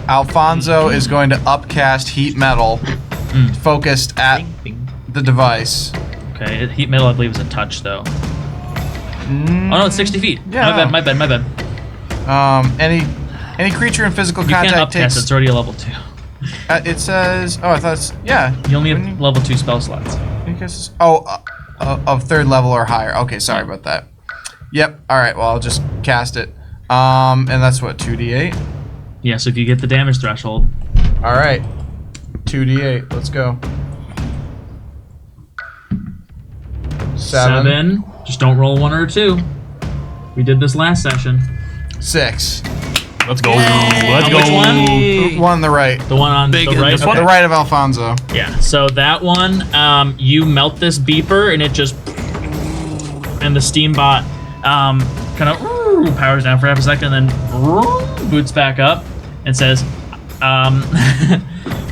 Alphonzo is going to upcast heat metal, focused at the device. Okay, heat metal I believe is a touch though. Oh no, it's 60 feet. Yeah. My bad. Any creature in physical You can't contact upcast. takes. It's already a level 2. It says. Oh, I thought it's. Yeah. You only have level 2 spell slots. Of third level or higher. Okay, sorry about that. Yep. All right. Well, I'll just cast it. And that's what 2d8. Yeah, so if you get the damage threshold. All right. 2d8. Let's go. 7. Just don't roll 1 or a 2. We did this last session. 6. Let's go. Let's go. Which one? One on the right. The one on the right. The right of Alphonzo. Yeah. So that one, you melt this beeper and it just, and the Steambot, kind of powers down for half a second, and then boots back up and says,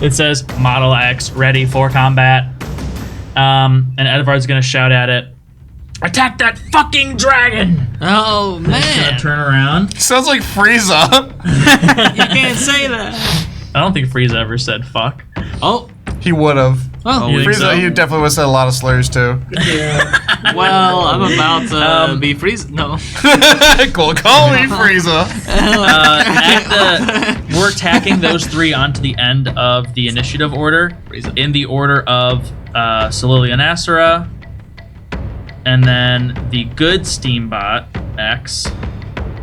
it says Model X ready for combat. And Edvard's gonna shout at it, "Attack that fucking dragon!" Oh He's gonna man, turn around. Sounds like Frieza. you can't say that. I don't think Frieza ever said fuck. Oh, He would have. well, You think Frieza, so? he definitely would have said a lot of slurs too. well, I'm about to be freeze. No. Cool. Call me Frieza. We're tacking those 3 onto the end of the initiative order, in the order of Lilly and Asura, and then the good Steambot X,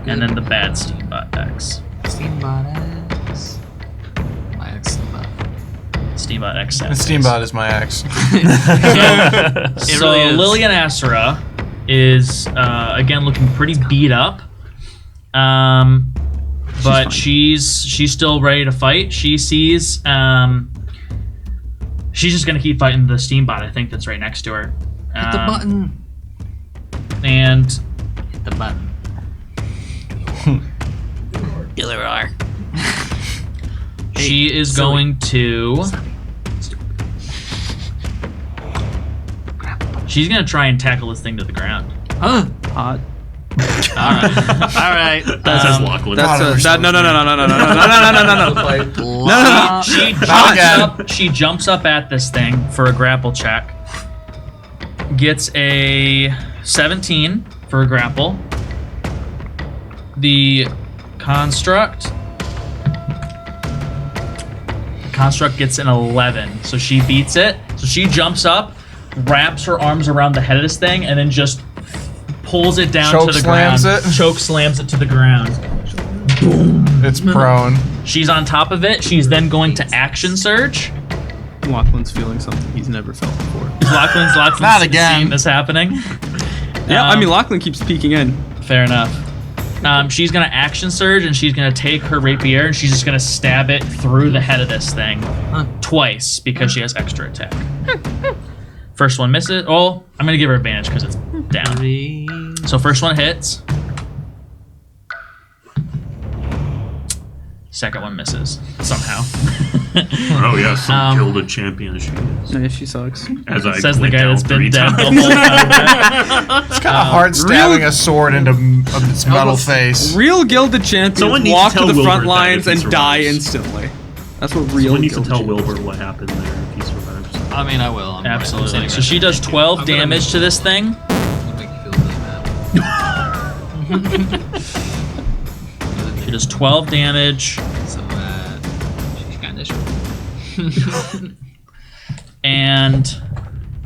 and then the bad Steambot X. Steambot X. My X Steambot. Steambot X. The Steambot is my ex. So really is. Lilly and Asura is again looking pretty beat up, but she's still ready to fight. She sees she's just gonna keep fighting the Steambot. I think that's right next to her. Hit the button. And Hit the button. Killer R. she is going to. She's gonna try and tackle this thing to the ground. Huh? Hot. All right. That says Lochlann. No. She jumps up at this thing for a grapple check. Gets a 17 for a grapple. The construct gets an 11, so she beats it. So she jumps up, wraps her arms around the head of this thing, and then just pulls it down to the ground. Choke slams it to the ground. It's prone. She's on top of it. She's then going to action surge. Lachlan's feeling something he's never felt before. Lochlan's Not again. seeing this happening. Yeah, I mean Lachlan keeps peeking in. Fair enough. She's gonna action surge and she's gonna take her rapier and she's just gonna stab it through the head of this thing twice because she has extra attack. First one misses. Oh, I'm gonna give her advantage because it's down. So first one hits. Second one misses somehow. Oh yeah, some gilded champion she is. No, she sucks. As I Says the went guy down that's been 3 dead the times. whole time. It's kind of hard stabbing a sword into its metal face. Real gilded champions Someone needs walk to to tell the front Wilbert that lines if he and die survives. instantly. That's what real We need to gilded tell champions Wilbert what happened there if he survives. I mean, I will. I'm Absolutely. saying So that. she does 12 damage to this thing. It'll make you feel really bad. She does 12 damage. So, she's kind of short. And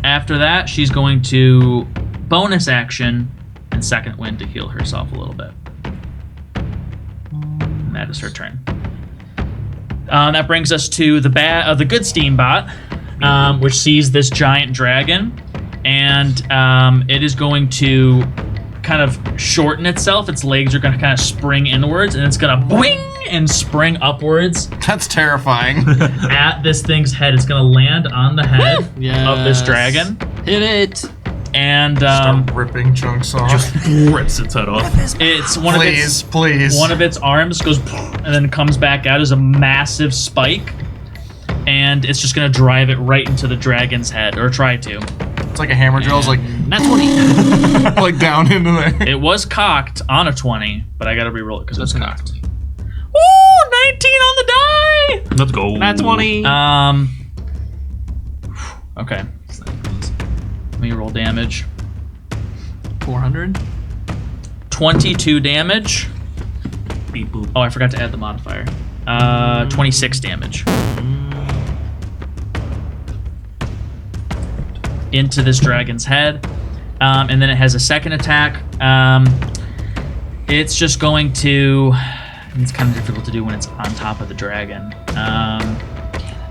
after that, she's going to bonus action and second wind to heal herself a little bit. And that is her turn. That brings us to the good Steambot, which sees this giant dragon, and it is going to kind of shorten itself. Its legs are going to kind of spring inwards, and it's going to boing and spring upwards That's terrifying. at this thing's head. It's going to land on the head of this Yes. dragon, Hit it. and Start ripping chunks off. Just rips its head off. it's one Please. of its arms goes and then comes back out as a massive spike, and it's just going to drive it right into the dragon's head, or try to. It's like a hammer drill. It's like Not 20. like down into there. It was cocked on a 20, but I got to re-roll it because it was cocked. Ooh, 19 on the die. Let's go. Nat 20. Okay. Let me roll damage. 400. 22 damage. Beep boop. Oh, I forgot to add the modifier. 26 damage. Into this dragon's head. And then it has a second attack. It's just going to... It's kind of difficult to do when it's on top of the dragon.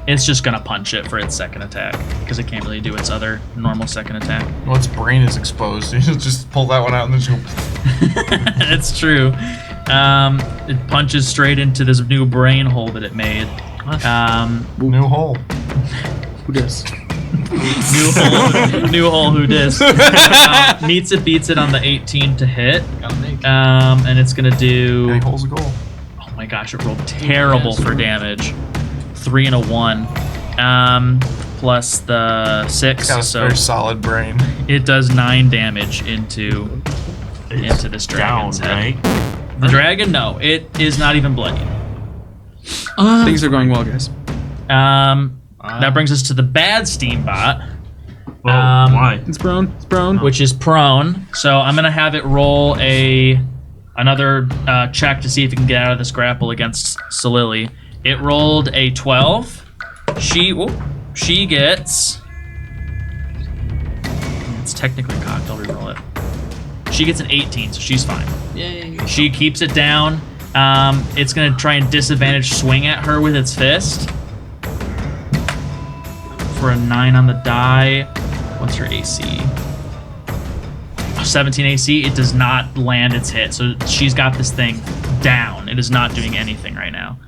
It's just going to punch it for its second attack, because it can't really do its other normal second attack. Well, its brain is exposed. You just pull that one out and then just go. It's true. It punches straight into this new brain hole that it made. New hole. Who does? New hole who dis. Meets it, beats it on the 18 to hit. Gotta make. And it's gonna do... Any hole's a goal. Oh my gosh, it rolled terrible for damage. 3 and a 1. Plus the 6, Got a so very solid brain. it does 9 damage into this dragon's Down, head. right? The dragon, no, it is not even bloodied. Things are going well, guys. That brings us to the bad Steambot, Well, why? It's prone. It's prone. which is prone. So I'm gonna have it roll another check to see if it can get out of this grapple against Lilly. It rolled a 12. She gets... It's technically cocked. I'll re-roll it. She gets an 18, so she's fine. Yay. She keeps it down. It's gonna try and disadvantage swing at her with its fist. For a 9 on the die. What's her AC? 17 AC. It does not land its hit, so she's got this thing down. It is not doing anything right now.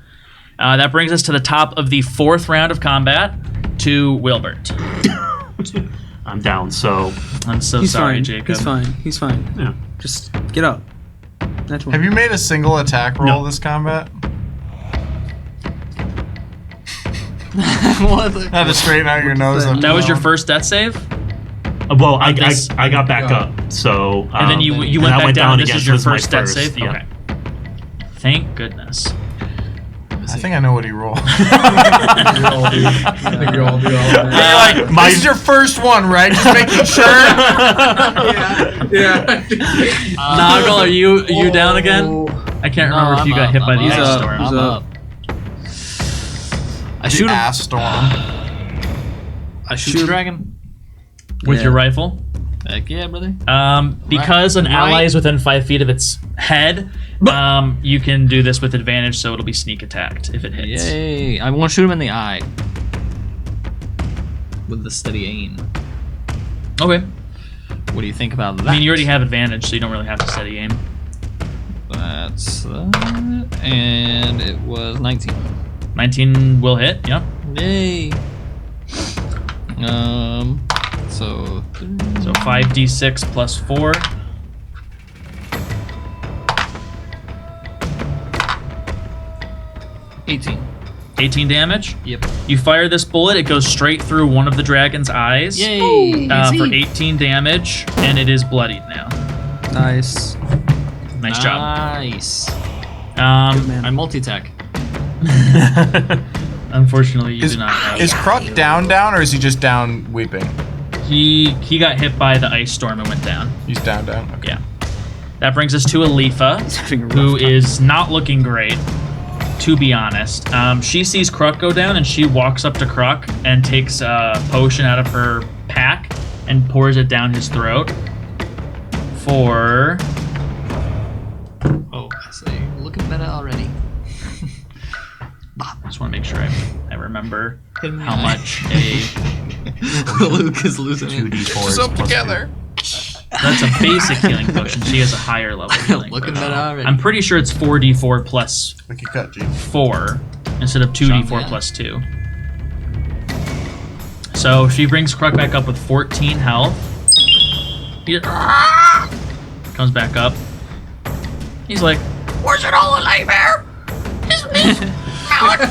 That brings us to the top of the 4th round of combat, to Wilbert. I'm down, so I'm so He's sorry, fine. Jacob. He's fine. He's fine. yeah. Just get up. That's Have you made a single attack roll No. this combat? What the? Had to straighten out your nose. up. That was your first death save? Well, I this- got back up, so And then you and went I back down, and this again, is so your this my first death save? yeah. Okay. Thank goodness. I think I know what he rolled. My- This is your first one, right? Just making sure. Noggle, are you down again? I can't remember if you got hit by the He's ice up. storm. He's I'm up. up. I shoot The him. ass storm. I shoot the dragon. With Yeah. your rifle. Heck yeah, brother. Because an Right. ally is within 5 feet of its head, you can do this with advantage, so it'll be sneak attacked if it hits. Yay. I want to shoot him in the eye. With the steady aim. Okay. What do you think about that? I mean, you already have advantage, so you don't really have to steady aim. That's that. And it was 19. 19 will hit, yep. Yay. So. So 5d6 plus 4. 18. 18 damage. Yep. You fire this bullet, it goes straight through one of the dragon's eyes. Yay! For 18 damage, and it is bloodied now. Nice. Nice job. Nice. man. I multi-tech. Unfortunately, you do not have. Is Kruck down, or is he just down weeping? He got hit by the ice storm and went down. He's down. Okay. Yeah. That brings us to Elypha, having a rough who time. is not looking great, to be honest. She sees Kruck go down, and she walks up to Kruck and takes a potion out of her pack and pours it down his throat for... Oh, I say, looking meta already. I just want to make sure I remember Hit me how in the much a... Luke is losing it. 2d4 plus together. That's a basic healing potion. She has a higher level healing Looking potion. meta already. I'm pretty sure it's 4d4 plus Like you cut, G. 4 instead of 2d4 Yeah. plus 2. So she brings Kruck back up with 14 health. He comes back up. He's like, "Where's it all alive here? Is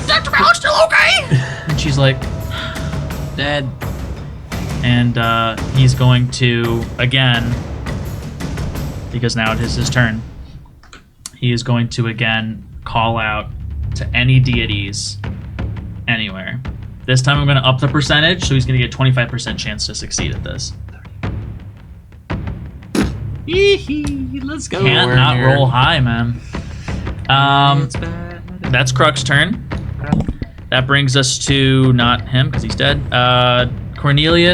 Dr. Malik still okay?" And she's like, Dead. and he's going to, again, because now it is his turn, he is going to again call out to any deities anywhere. This time I'm going to up the percentage, so he's going to get a 25% chance to succeed at this. Let's go. Can't Nowhere not near. roll high, man. It's bad. That's Kruck's turn. That brings us to not him because he's dead. Cornelio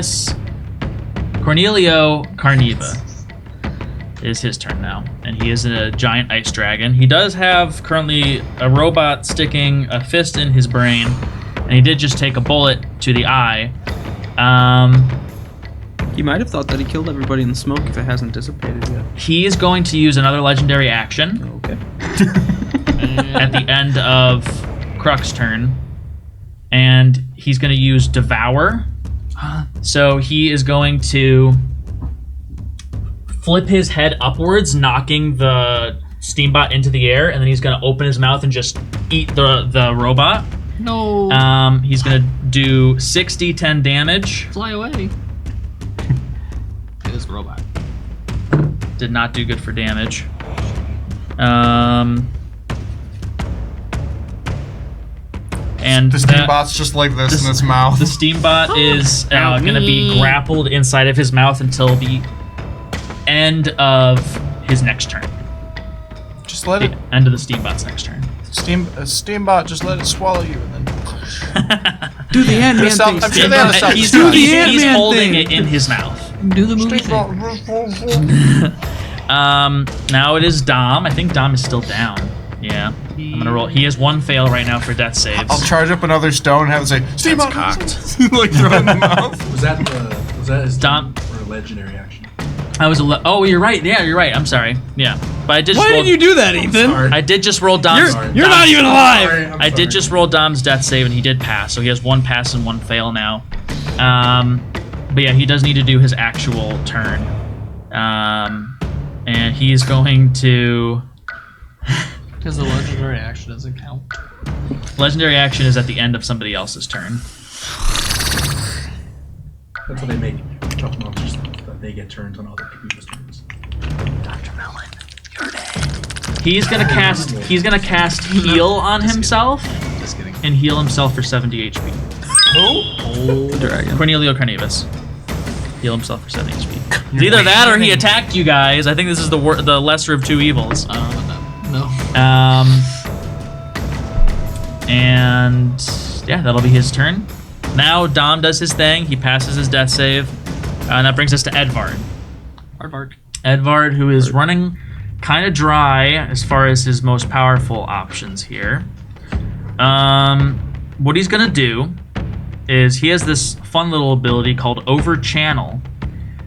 Carniva is his turn now, and he is a giant ice dragon. He does have currently a robot sticking a fist in his brain, and he did just take a bullet to the eye. He might have thought that he killed everybody in the smoke if it hasn't dissipated yet. He is going to use another legendary action Okay. at the end of Kruck's turn, and he's going to use Devour. So he is going to flip his head upwards, knocking the Steambot into the air, and then he's going to open his mouth and just eat the robot. No. He's going to do 6d10 damage. Fly away. This robot. Did not do good for damage. And The Steambot's just like this in its mouth. the Steambot is going to be grappled inside of his mouth until the end of his next turn. Just let it. End of the Steambot's next turn. Steambot, just let it swallow you, and then. Do the Ant-Man thing. I'm sure they have a self. He's Ant-Man holding thing. it in his mouth. Do the movie thing. Now it is Domm. I think Domm is still down. Yeah. I'm gonna roll. He has one fail right now for death saves. I'll charge up another stone and have it say, Steambot! cocked. Like throw it in the mouth. Was that his Dom- or legendary action? I was. Oh, you're right. Yeah, you're right. I'm sorry. Yeah, but I did. Why just roll, did you do that, Ethan? Sorry. I did just roll Domm's. You're not even alive. Sorry, I'm I did sorry. just roll Dom's death save, and he did pass, so he has one pass and one fail now. But yeah, he does need to do his actual turn. And he's going to... Because the legendary action doesn't count. Legendary action is at the end of somebody else's turn. That's what they make tough monsters, that they get turns on other people's turns. He's gonna cast heal on himself Just kidding. and heal himself for 70 HP. Dragon. Cornelio Carnivus. Heal himself for 70 HP. It's either that or he attacked you guys. I think this is the lesser of two evils. No. And yeah, that'll be his turn. Now Domm does his thing. He passes his death save. And that brings us to Edvard. Aardvark. Edvard, who is running kind of dry as far as his most powerful options here. What he's going to do is he has this fun little ability called Over Channel,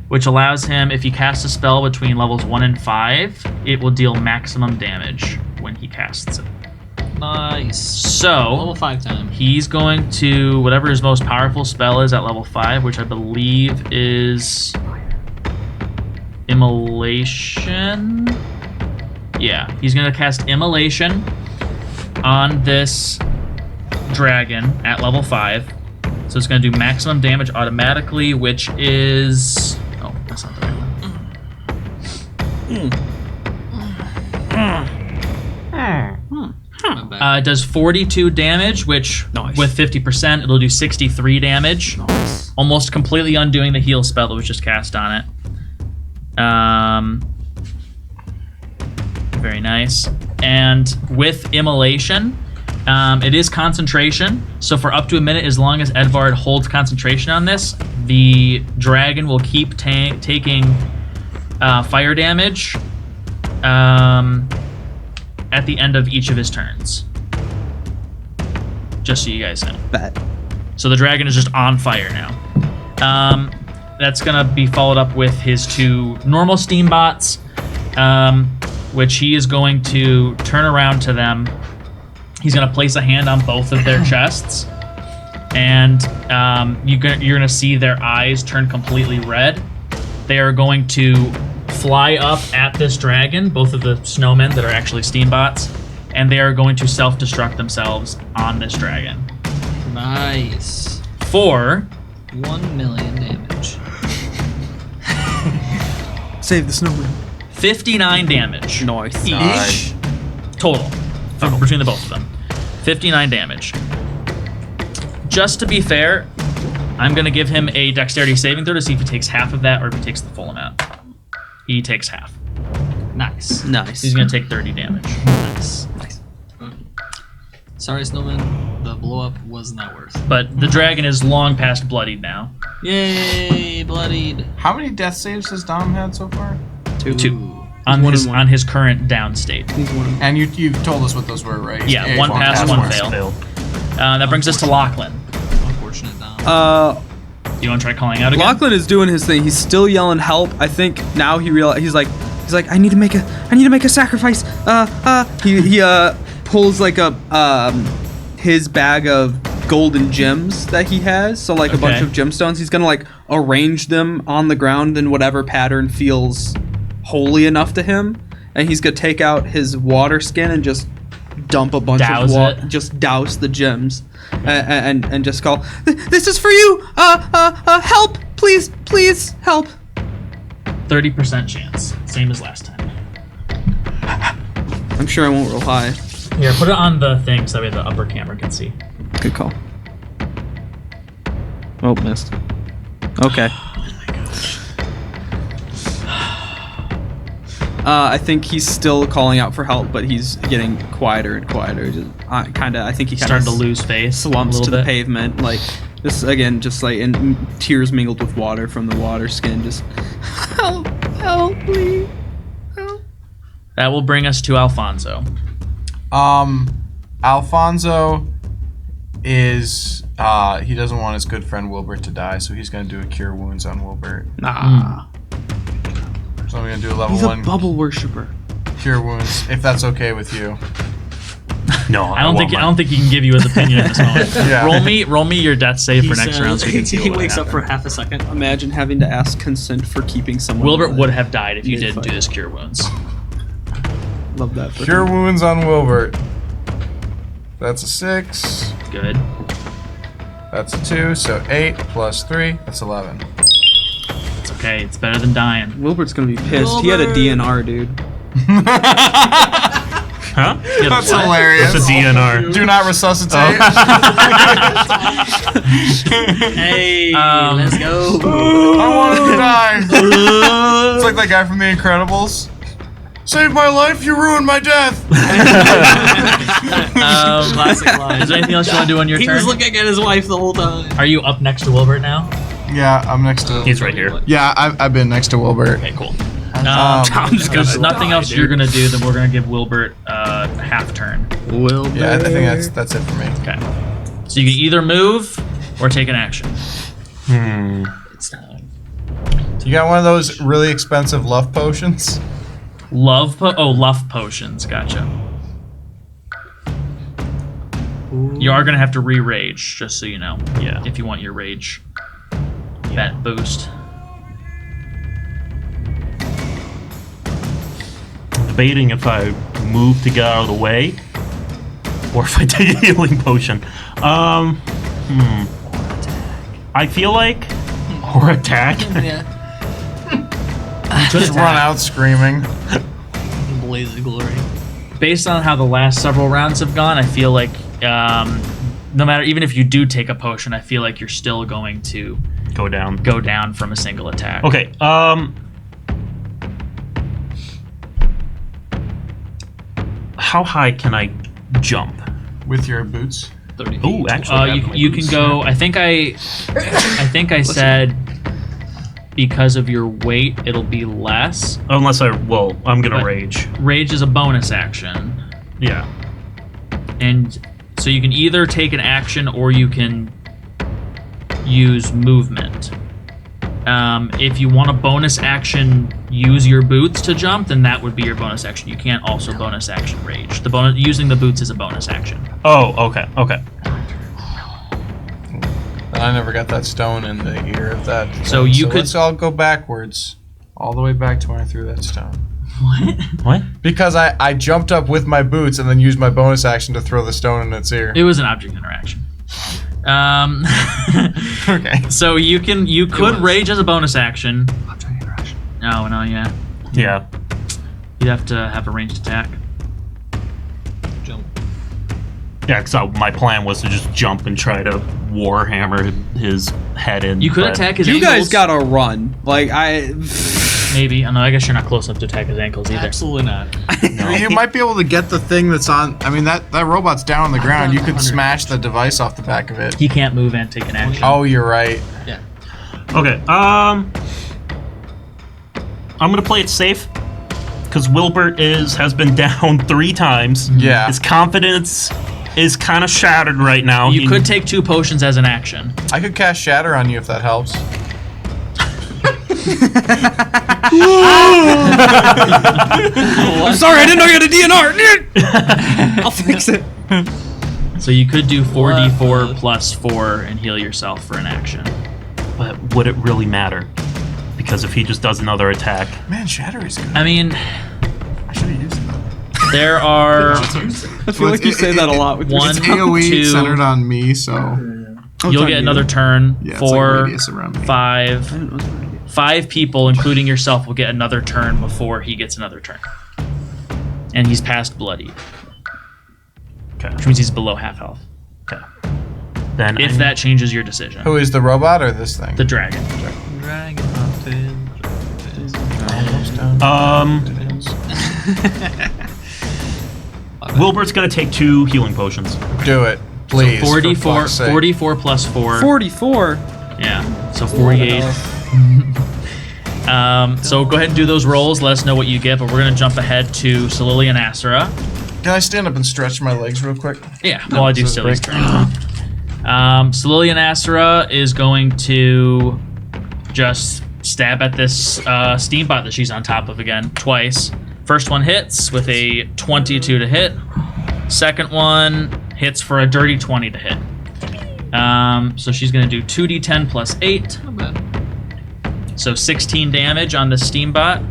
which allows him, if he casts a spell between levels 1 and 5, it will deal maximum damage when he casts it. Nice. So, Level 5 time. he's going to, whatever his most powerful spell is at level 5, which I believe is Immolation. Yeah, he's going to cast Immolation on this dragon at level 5. So it's going to do maximum damage automatically, which is... Oh, that's not the right one. It does 42 damage, which with 50%, it'll do 63 damage. Nice. Almost completely undoing the heal spell that was just cast on it. Very nice. And with immolation, it is concentration. So for up to a minute, as long as Edvard holds concentration on this, the dragon will keep taking fire damage at the end of each of his turns. Just so you guys know. Bet. So the dragon is just on fire now. That's gonna be followed up with his 2 normal Steambots, which he is going to turn around to them. He's gonna place a hand on both of their chests, and you're gonna see their eyes turn completely red. They are going to fly up at this dragon, both of the snowmen that are actually Steambots, and they are going to self-destruct themselves on this dragon. Nice. For 1 million damage. Save the snowman. 59 damage. Nice. Each total between the both of them. 59 damage. Just to be fair, I'm going to give him a dexterity saving throw to see if he takes half of that or if he takes the full amount. He takes half. Nice. Nice. He's going to take 30 damage. Nice. Sorry, Snowman. The blow up was not worth. But the dragon is long past bloodied now. Yay, bloodied. How many death saves has Domm had so far? 2. On his current down state. He's one of And you told us what those were, right? Yeah, one pass, one fail. That brings us to Lochlann. Unfortunate Domm. Do you want to try calling out again? Lochlann is doing his thing. He's still yelling help. I think now he realizes he's like I need to make a sacrifice. He pulls like his bag of golden gems that he has. So like a bunch of gemstones. He's gonna like arrange them on the ground in whatever pattern feels holy enough to him. And he's gonna take out his water skin and just dump a bunch Douse of water. it. Just douse the gems. And just call, this is for you. Help, please, help. 30% chance. Same as last time. I'm sure I won't roll high. Here, put it on the thing so that way the upper camera can see. Good call. Oh, missed. Okay. I think he's still calling out for help, but he's getting quieter and quieter. Just I think he Starting to lose face. slumps a to little the bit. pavement, like this again, just like in tears mingled with water from the water skin. Just help, please, help. That will bring us to Alphonso. Alphonso is he doesn't want his good friend Wilbert to die, so he's gonna do a cure wounds on Wilbert. Nah, So I'm gonna do a level he's a 1 bubble worshiper. cure wounds, if that's okay with you. No, I don't think he can give you his opinion at this moment. Yeah. Roll me your death save for next round so we can see He what would wakes up for happen. half a second. Imagine having to ask consent for keeping someone. Wilbert alive. would have died if you didn't Mid-fight. do this cure wounds. Love that. For Cure him. wounds on Wilbert. That's a 6. Good. That's a 2. So 8 plus 3. That's 11. It's okay. It's better than dying. Wilbert's gonna be pissed. He had a DNR, dude. Huh? That's hilarious. It's a DNR. Do not resuscitate. Hey, Um, let's go. I want to die. It's like that guy from The Incredibles. Save my life, you ruined my death. Classic line. Is there anything else you want to do on your He turn? was looking at his wife the whole time. Are you up next to Wilbert now? Yeah, I'm next to. He's right here. Yeah, I've been next to Wilbert. Okay, cool. Tom's If there's nothing else you're gonna do, then we're gonna give Wilbert half turn. Wilbert. Yeah, I think that's it for me. Okay. So you can either move or take an action. It's time. You got one of those really expensive love potions? Luff potions. Gotcha. You are gonna have to re-rage, just so you know. Yeah. If you want your rage that boost. Debating if I move to get out of the way Or if I take a healing potion. I feel like... Or attack? Yeah. Just run out screaming. Blaze of glory. Based on how the last several rounds have gone, I feel like no matter, even if you do take a potion, I feel like you're still going to Go down. go down from a single attack. Okay, how high can I jump? With your boots. 30 feet. Ooh, actually, You can go. I think I said because of your weight, it'll be less. unless I'm gonna But- rage. Rage is a bonus action, Yeah. and so you can either take an action or you can use movement. If you want a bonus action, use your boots to jump, then that would be your bonus action. You can't also bonus action rage. Using the boots is a bonus action. Oh, okay. I never got that stone in the ear of that. So you could- Let's all go backwards. All the way back to when I threw that stone. What? Because I jumped up with my boots and then used my bonus action to throw the stone in its ear. It was an object interaction. Okay. So you could rage as a bonus action. Oh no, yeah. Yeah. You'd have to have a ranged attack. Jump. Yeah, because my plan was to just jump and try to warhammer his head in. You could but- attack his You ankles. guys gotta run. Like, Maybe. I know. I guess you're not close enough to attack his ankles either. Absolutely not. You might be able to get the thing that's on. I mean, that robot's down on the ground. You could smash the device off the back of it. He can't move and take an action. Oh, you're right. Yeah. Okay, I'm gonna play it safe. Because Wilbert has been down 3 times. Yeah. His confidence is kind of shattered right now. You could take 2 potions as an action. I could cast Shatter on you if that helps. I'm sorry, I didn't know you had a DNR. I'll fix it. So you could do 4d4 plus 4 and heal yourself for an action. But would it really matter? Because if he just does another attack, Man, Shatter is good. I mean, I should have used it. there are I feel like you say that a lot with one, It's AoE 2. centered on me, so You'll get another turn. yeah, it's like 4, radius around me. 5 people, including yourself, will get another turn before he gets another turn. And he's past bloodied, okay, which means he's below half health. okay. Then If that changes your decision. Who is the robot or this thing? The dragon. Dragon mountain. Wilbert's gonna take 2 healing potions. Do it, please. for 44, fuck's sake. 44 plus 4. 44. Yeah, so 48. So go ahead and do those rolls. Let us know what you get, but we're going to jump ahead to Lilly and Asura. Can I stand up and stretch my legs real quick? Yeah, while I do this is Silly's break. turn. Lilly and Asura is going to just stab at this Steambot that she's on top of again, twice. First one hits with a 22 to hit. Second one hits for a dirty 20 to hit. So she's going to do 2d10 plus 8. Not bad. So 16 damage on the Steambot.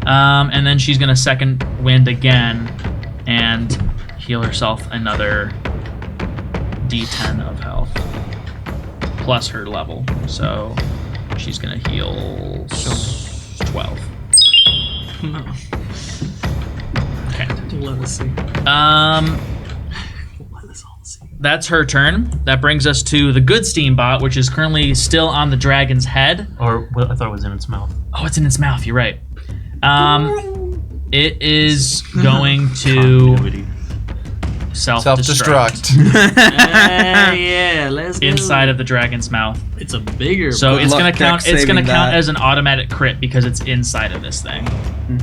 And then she's going to second wind again and heal herself another d10 of health. Plus her level. So she's going to heal 12. No. Okay. Let us see. Let us all see. That's her turn. That brings us to the good Steambot, which is currently still on the dragon's head. Or well, I thought it was in its mouth. Oh, it's in its mouth. You're right. It is going to Continuity. self-destruct Yeah, let's go. inside of the dragon's mouth. It's a bigger. So Good it's luck gonna count. deck It's gonna saving count that. as an automatic crit because it's inside of this thing.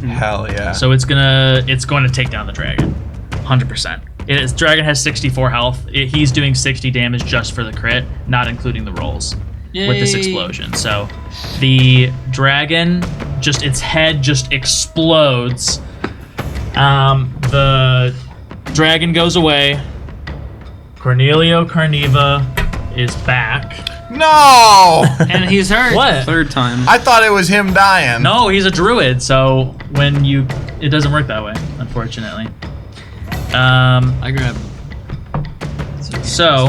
Hell yeah. So it's going to take down the dragon, 100%. Its dragon has 64 health. He's doing 60 damage just for the crit, not including the rolls with this Yay. explosion. So the dragon, just its head just explodes. The dragon goes away. Cornelio Carniva is back. No! and he's hurt. What? Third time. I thought it was him dying. No, he's a druid. So when you it doesn't work that way, unfortunately. I grab him. So,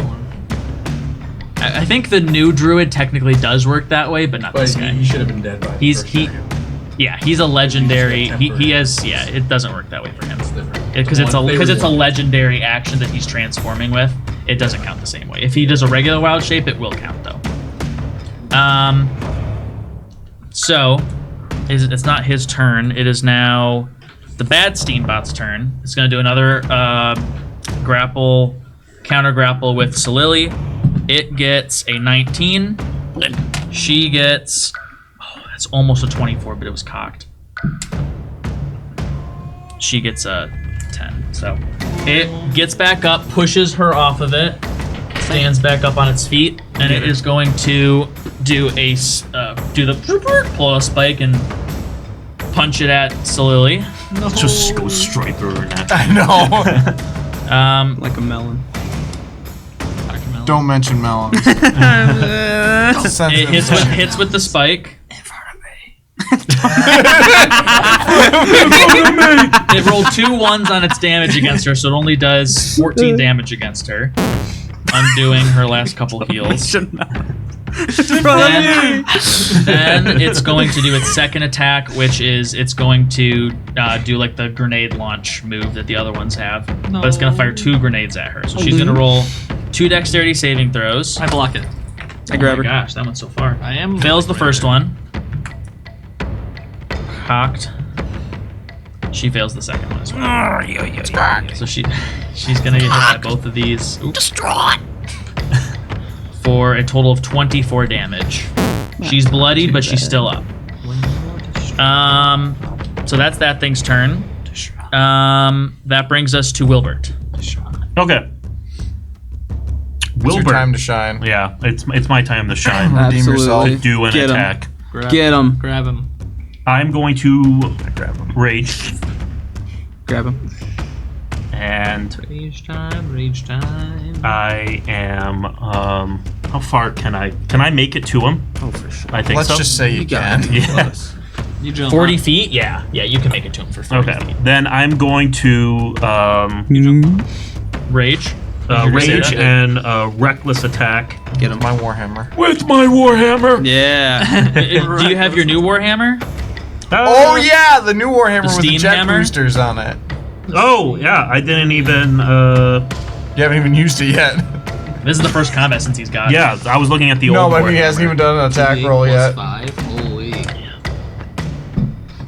I think the new druid technically does work that way, but not But this guy. he should have been dead by the He's first he, second. yeah, he's a legendary. He's He temporary. has yeah. It doesn't work that way for him It's different. because The it's a one because it's a favorite one. legendary action that he's transforming with. It doesn't count the same way. If he does a regular wild shape, it will count though. So it's not his turn. It is now the bad Steambot's turn. It's going to do another counter grapple with Lilly. It gets a 19. She gets, that's almost a 24, but it was cocked. She gets a 10. So it gets back up, pushes her off of it, stands back up on its feet, and it is going to do pull a spike and punch it at Lilly. Just go straight through her neck. I know. Like a melon. Don't mention melons. It hits with the spike. It rolled 2 1s on its damage against her, so it only does 14 damage against her. Undoing her last couple heals. Then it's going to do its second attack, which is it's going to do like the grenade launch move that the other ones have. But it's going to fire 2 grenades at her. So she's going to roll 2 dexterity saving throws. I block it. I grab Oh my her. gosh, that went so far. I am. Fails the first one. Cocked. She fails the second one as well. So she's gonna get hit by both of these. Distraught. For a total of 24 damage. She's bloodied, but she's still up. So that's that thing's turn. That brings us to Wilbert. Okay. It's your Wilbert. time to shine. Yeah, it's my time to shine. Redeem yourself. Absolutely. Do an Get 'em. attack. Get him. Grab him. I'm going to Grab him. rage, Grab him. and Rage time. Rage time. I am. How far can I make it to him? Oh, for sure. I think Let's so. just say you got can. Yeah. You jump. 40 up. feet? Yeah, you can make it to him for 40 Okay. feet. Then I'm going to Rage. rage and reckless attack Get him. My Warhammer. with my warhammer. Yeah. Do you have your new Warhammer? Oh yeah, the new Warhammer The with the steam jet hammer? boosters on it. Oh yeah, I didn't even. You haven't even used it yet. This is the first combat since he's got it. Yeah, I was looking at the No, old. but he hasn't Warhammer. even done an attack 2d8 roll plus yet. 5. Holy.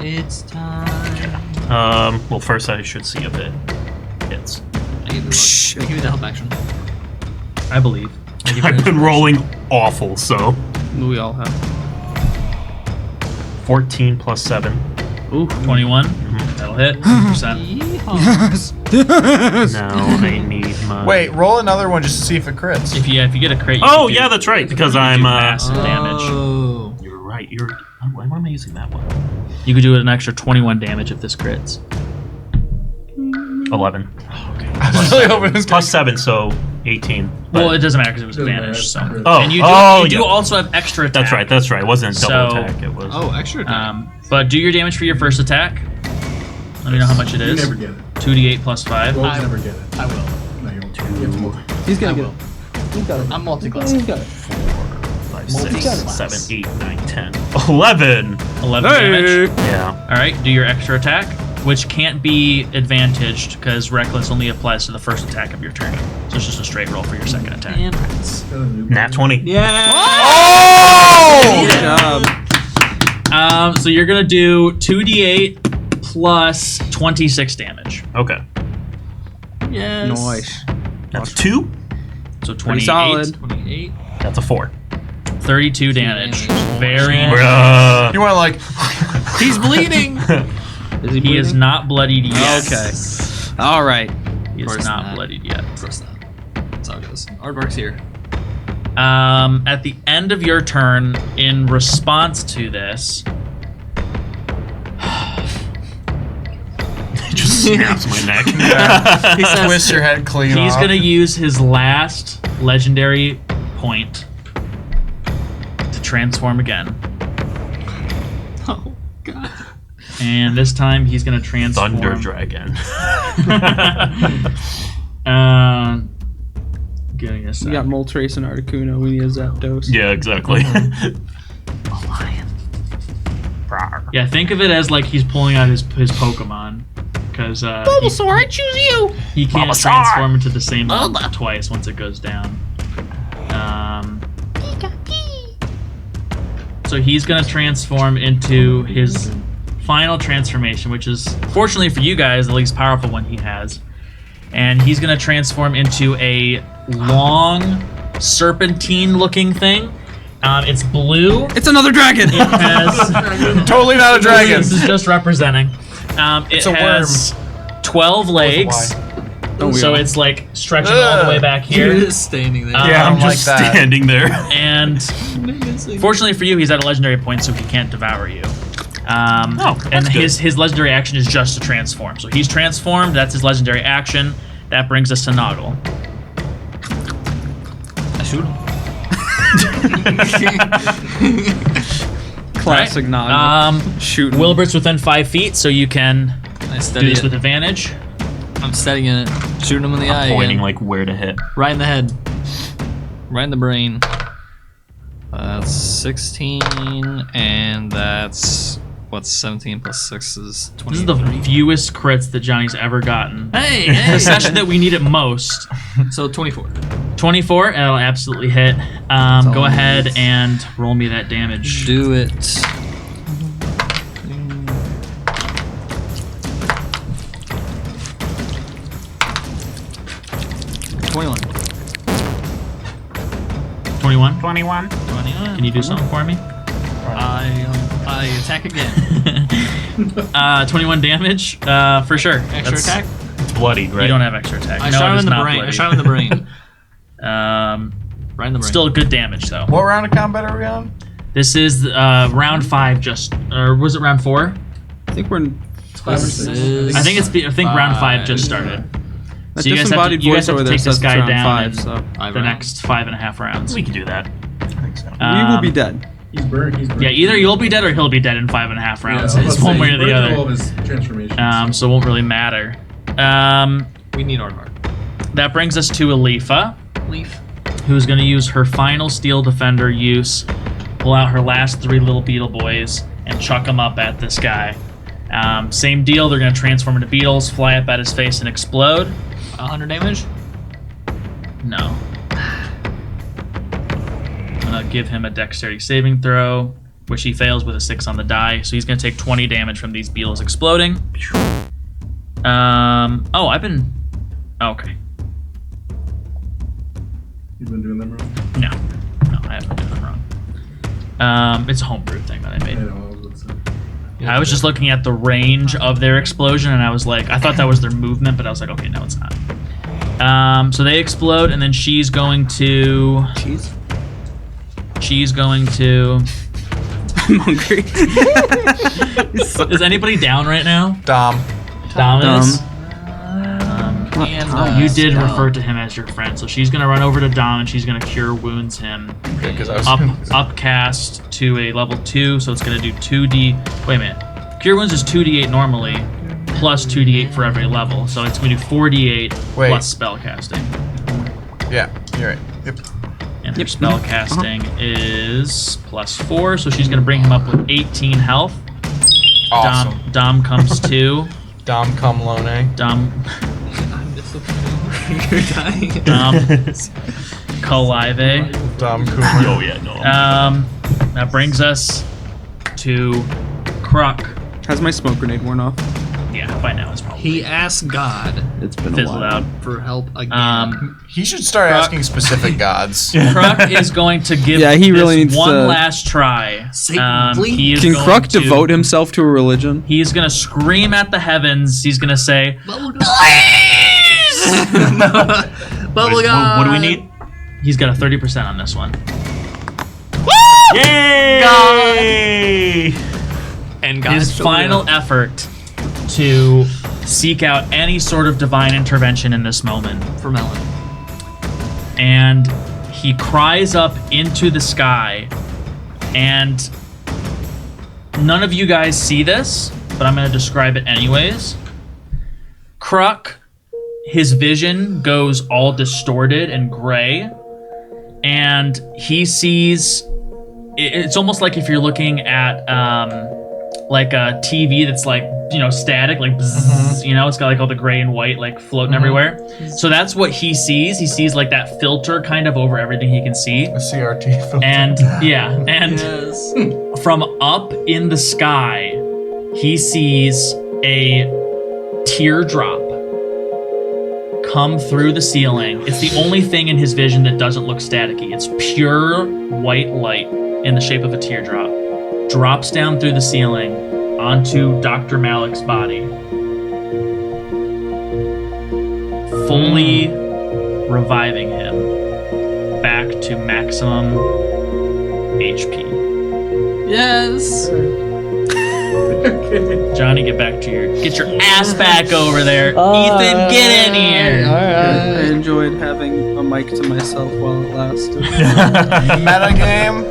It's time. Well, first I should see if it hits. I give you the help action. I believe. I've been rolling awful, so We all have. 14 plus 7. Ooh. 21. That'll hit. 100%. Now I need my. Wait, roll another one just to see if it crits. If you get a crit, you Oh can do- yeah, that's right. Because you can I'm. do massive damage. Oh. You're right. Why am I using that one? You could do an extra 21 damage if this crits. 11 I was really hoping it was plus 7, so 18. Well, But- it doesn't matter because it was Doesn't advantage. matter. So. Oh, And you do yeah. also have extra attack. That's right. That's right. It wasn't double So- attack. It was. Oh, extra attack. But do your damage for your first attack. Let me know how much it You is. never get it. 2d8 plus 5. Rogues never get it. I will. No, you don't. You have to multiply. He's I gonna get will. it. He's got it. I'm multi-class. He's got it. 5, 6, Multi-class. 7, 8, 9, 10, 11. 11 damage. Yeah. All right, do your extra attack, which can't be advantaged because Reckless only applies to the first attack of your turn. So it's just a straight roll for your second attack. And rats. Got a new Nat 20. Yeah. Good job. So you're gonna do 2d8 plus 26 damage. Okay. Yes. Nice. That's 2. So Pretty 28, solid. 28. That's a 4. 32 damage. damage. Very. Bruh. You want to like? He's bleeding. Is he He is bleeding? not bloodied yet. Okay. All right. He is course not not. bloodied yet. Of course not. That's how it goes. Aardvark's here. At the end of your turn, in response to this, It just snaps my neck. He twist your head clean he's off. gonna use his last legendary point to transform again. Oh, God. And this time he's gonna transform. Thunder Dragon. Getting a We sec. got Moltres and Articuno. We need a Zapdos. Yeah, exactly. Yeah, think of it as like he's pulling out his Pokemon. Because Bulbasaur, I choose you. he can't Bulbasaur! transform into the same one twice once it goes down. So he's gonna transform into his final transformation, which is, fortunately for you guys, the least powerful one he has. And he's gonna transform into a long, serpentine-looking thing. It's blue. It's another dragon. It has Totally not a dragon. This is just representing. It a worm. has 12 legs. Oh, we So are. it's like stretching all the way back You're here. just standing there. Yeah, I'm like Just that. standing there. And fortunately for you, he's at a legendary point, so he can't devour you. And that's good. his legendary action is just to transform. So he's transformed. That's his legendary action. That brings us to Noggle. I shoot him. Classic Right. Noggle. Shooting. Wilbert's within 5 feet, so you can I do steady this it. with advantage. I'm steadying it. Shooting him in the eye Pointing again. like where to hit. Right in the head. Right in the brain. That's 16, and that's, what's 17 plus 6 is 23. This is the fewest crits that Johnny's ever gotten. Hey, The hey! session that we need it most. So 24. 24, and it'll absolutely hit. Go ahead and roll me that damage. Do it. $21. 21? 21. 21. Can you do something for me? I attack again. 21 damage, for sure. Extra That's- attack. It's bloodied, right? You don't have extra attack. I No, shot it him is in the not brain. bloody. I shot him in the brain. Right in the brain. Still good damage though. What round of combat are we on? This is round 5 just, or was it round 4? I think we're in. This is I think round 5 just started. That So you guys have to, disembodied you guys voice have over to there take this says guy it's round down 5, in so the next 5.5 rounds. We can do that. I think so. we will be dead. He's burned. He's burned. Yeah, either you'll be dead or he'll be dead in 5.5 rounds. It's one way or the All other. of his transformations. So it won't really matter. We need Aardvark. That brings us to Elypha, Leaf. who's going to use her final Steel Defender use, pull out her last 3 little beetle boys, and chuck them up at this guy. Same deal, they're going to transform into beetles, fly up at his face, and explode. 100 damage. No. I'm going to give him a dexterity saving throw, which he fails with a 6 on the die, so he's going to take 20 damage from these beetles exploding. Okay. You've been doing them wrong. No, I haven't done them wrong. It's a homebrew thing that I made. I know. I was about to say. I was just looking at the range of their explosion, and I was like, I thought that was their movement, but I was like, okay, no, it's not. So they explode, and then she's going to. She's going to. I'm hungry. Is anybody down right now? Dom. Dom is. And You did refer to him as your friend, so she's gonna run over to Dom and she's gonna cure wounds him. Okay, because I was. Upcast to a level 2, so it's gonna do 2d. Wait a minute. Cure wounds is 2d8 normally, plus 2d8 for every level, so it's gonna do 4d8 Wait. plus spell casting. Yeah, you're right. Yep. And her spell casting is plus 4, so she's gonna bring him up with 18 health. Awesome. Dom comes to. Dom cum lone. Dom. You're dying. Dom. Colive. Dom Cooper. Oh yeah, no. That brings us to Kruck. Has my smoke grenade worn off? Yeah, by now it's probably He asked God It's been a fizzled while. out. for help again. He should start asking specific gods. Kruck is going to give Yeah, he this really needs one to- last try. Satan, please. He is Can going Kruck to- devote himself to a religion? He's going to scream at the heavens. He's going to say, Bubblegum. What do we need? he's got a 30% on this one. Yay! And God His showed final up. effort to seek out any sort of divine intervention in this moment. for Melon. And he cries up into the sky, and none of you guys see this, but I'm going to describe it anyways. Kruck, his vision goes all distorted and gray, and he sees. It's almost like if you're looking at like a TV that's like, you know, static, like bzzz, you know, it's got like all the gray and white like floating everywhere. So that's what he sees. He sees like that filter kind of over everything he can see. A CRT filter. And from up in the sky, he sees a teardrop come through the ceiling. It's the only thing in his vision that doesn't look staticky. It's pure white light in the shape of a teardrop. Drops down through the ceiling onto Dr. Malik's body. Fully reviving him back to maximum HP. Yes. Johnny, get your ass back over there. Ethan, get in here. I enjoyed having a mic to myself while it lasted. Metagame.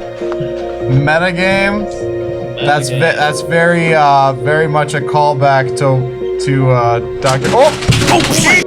That's very much a callback to Dr. Oh shit!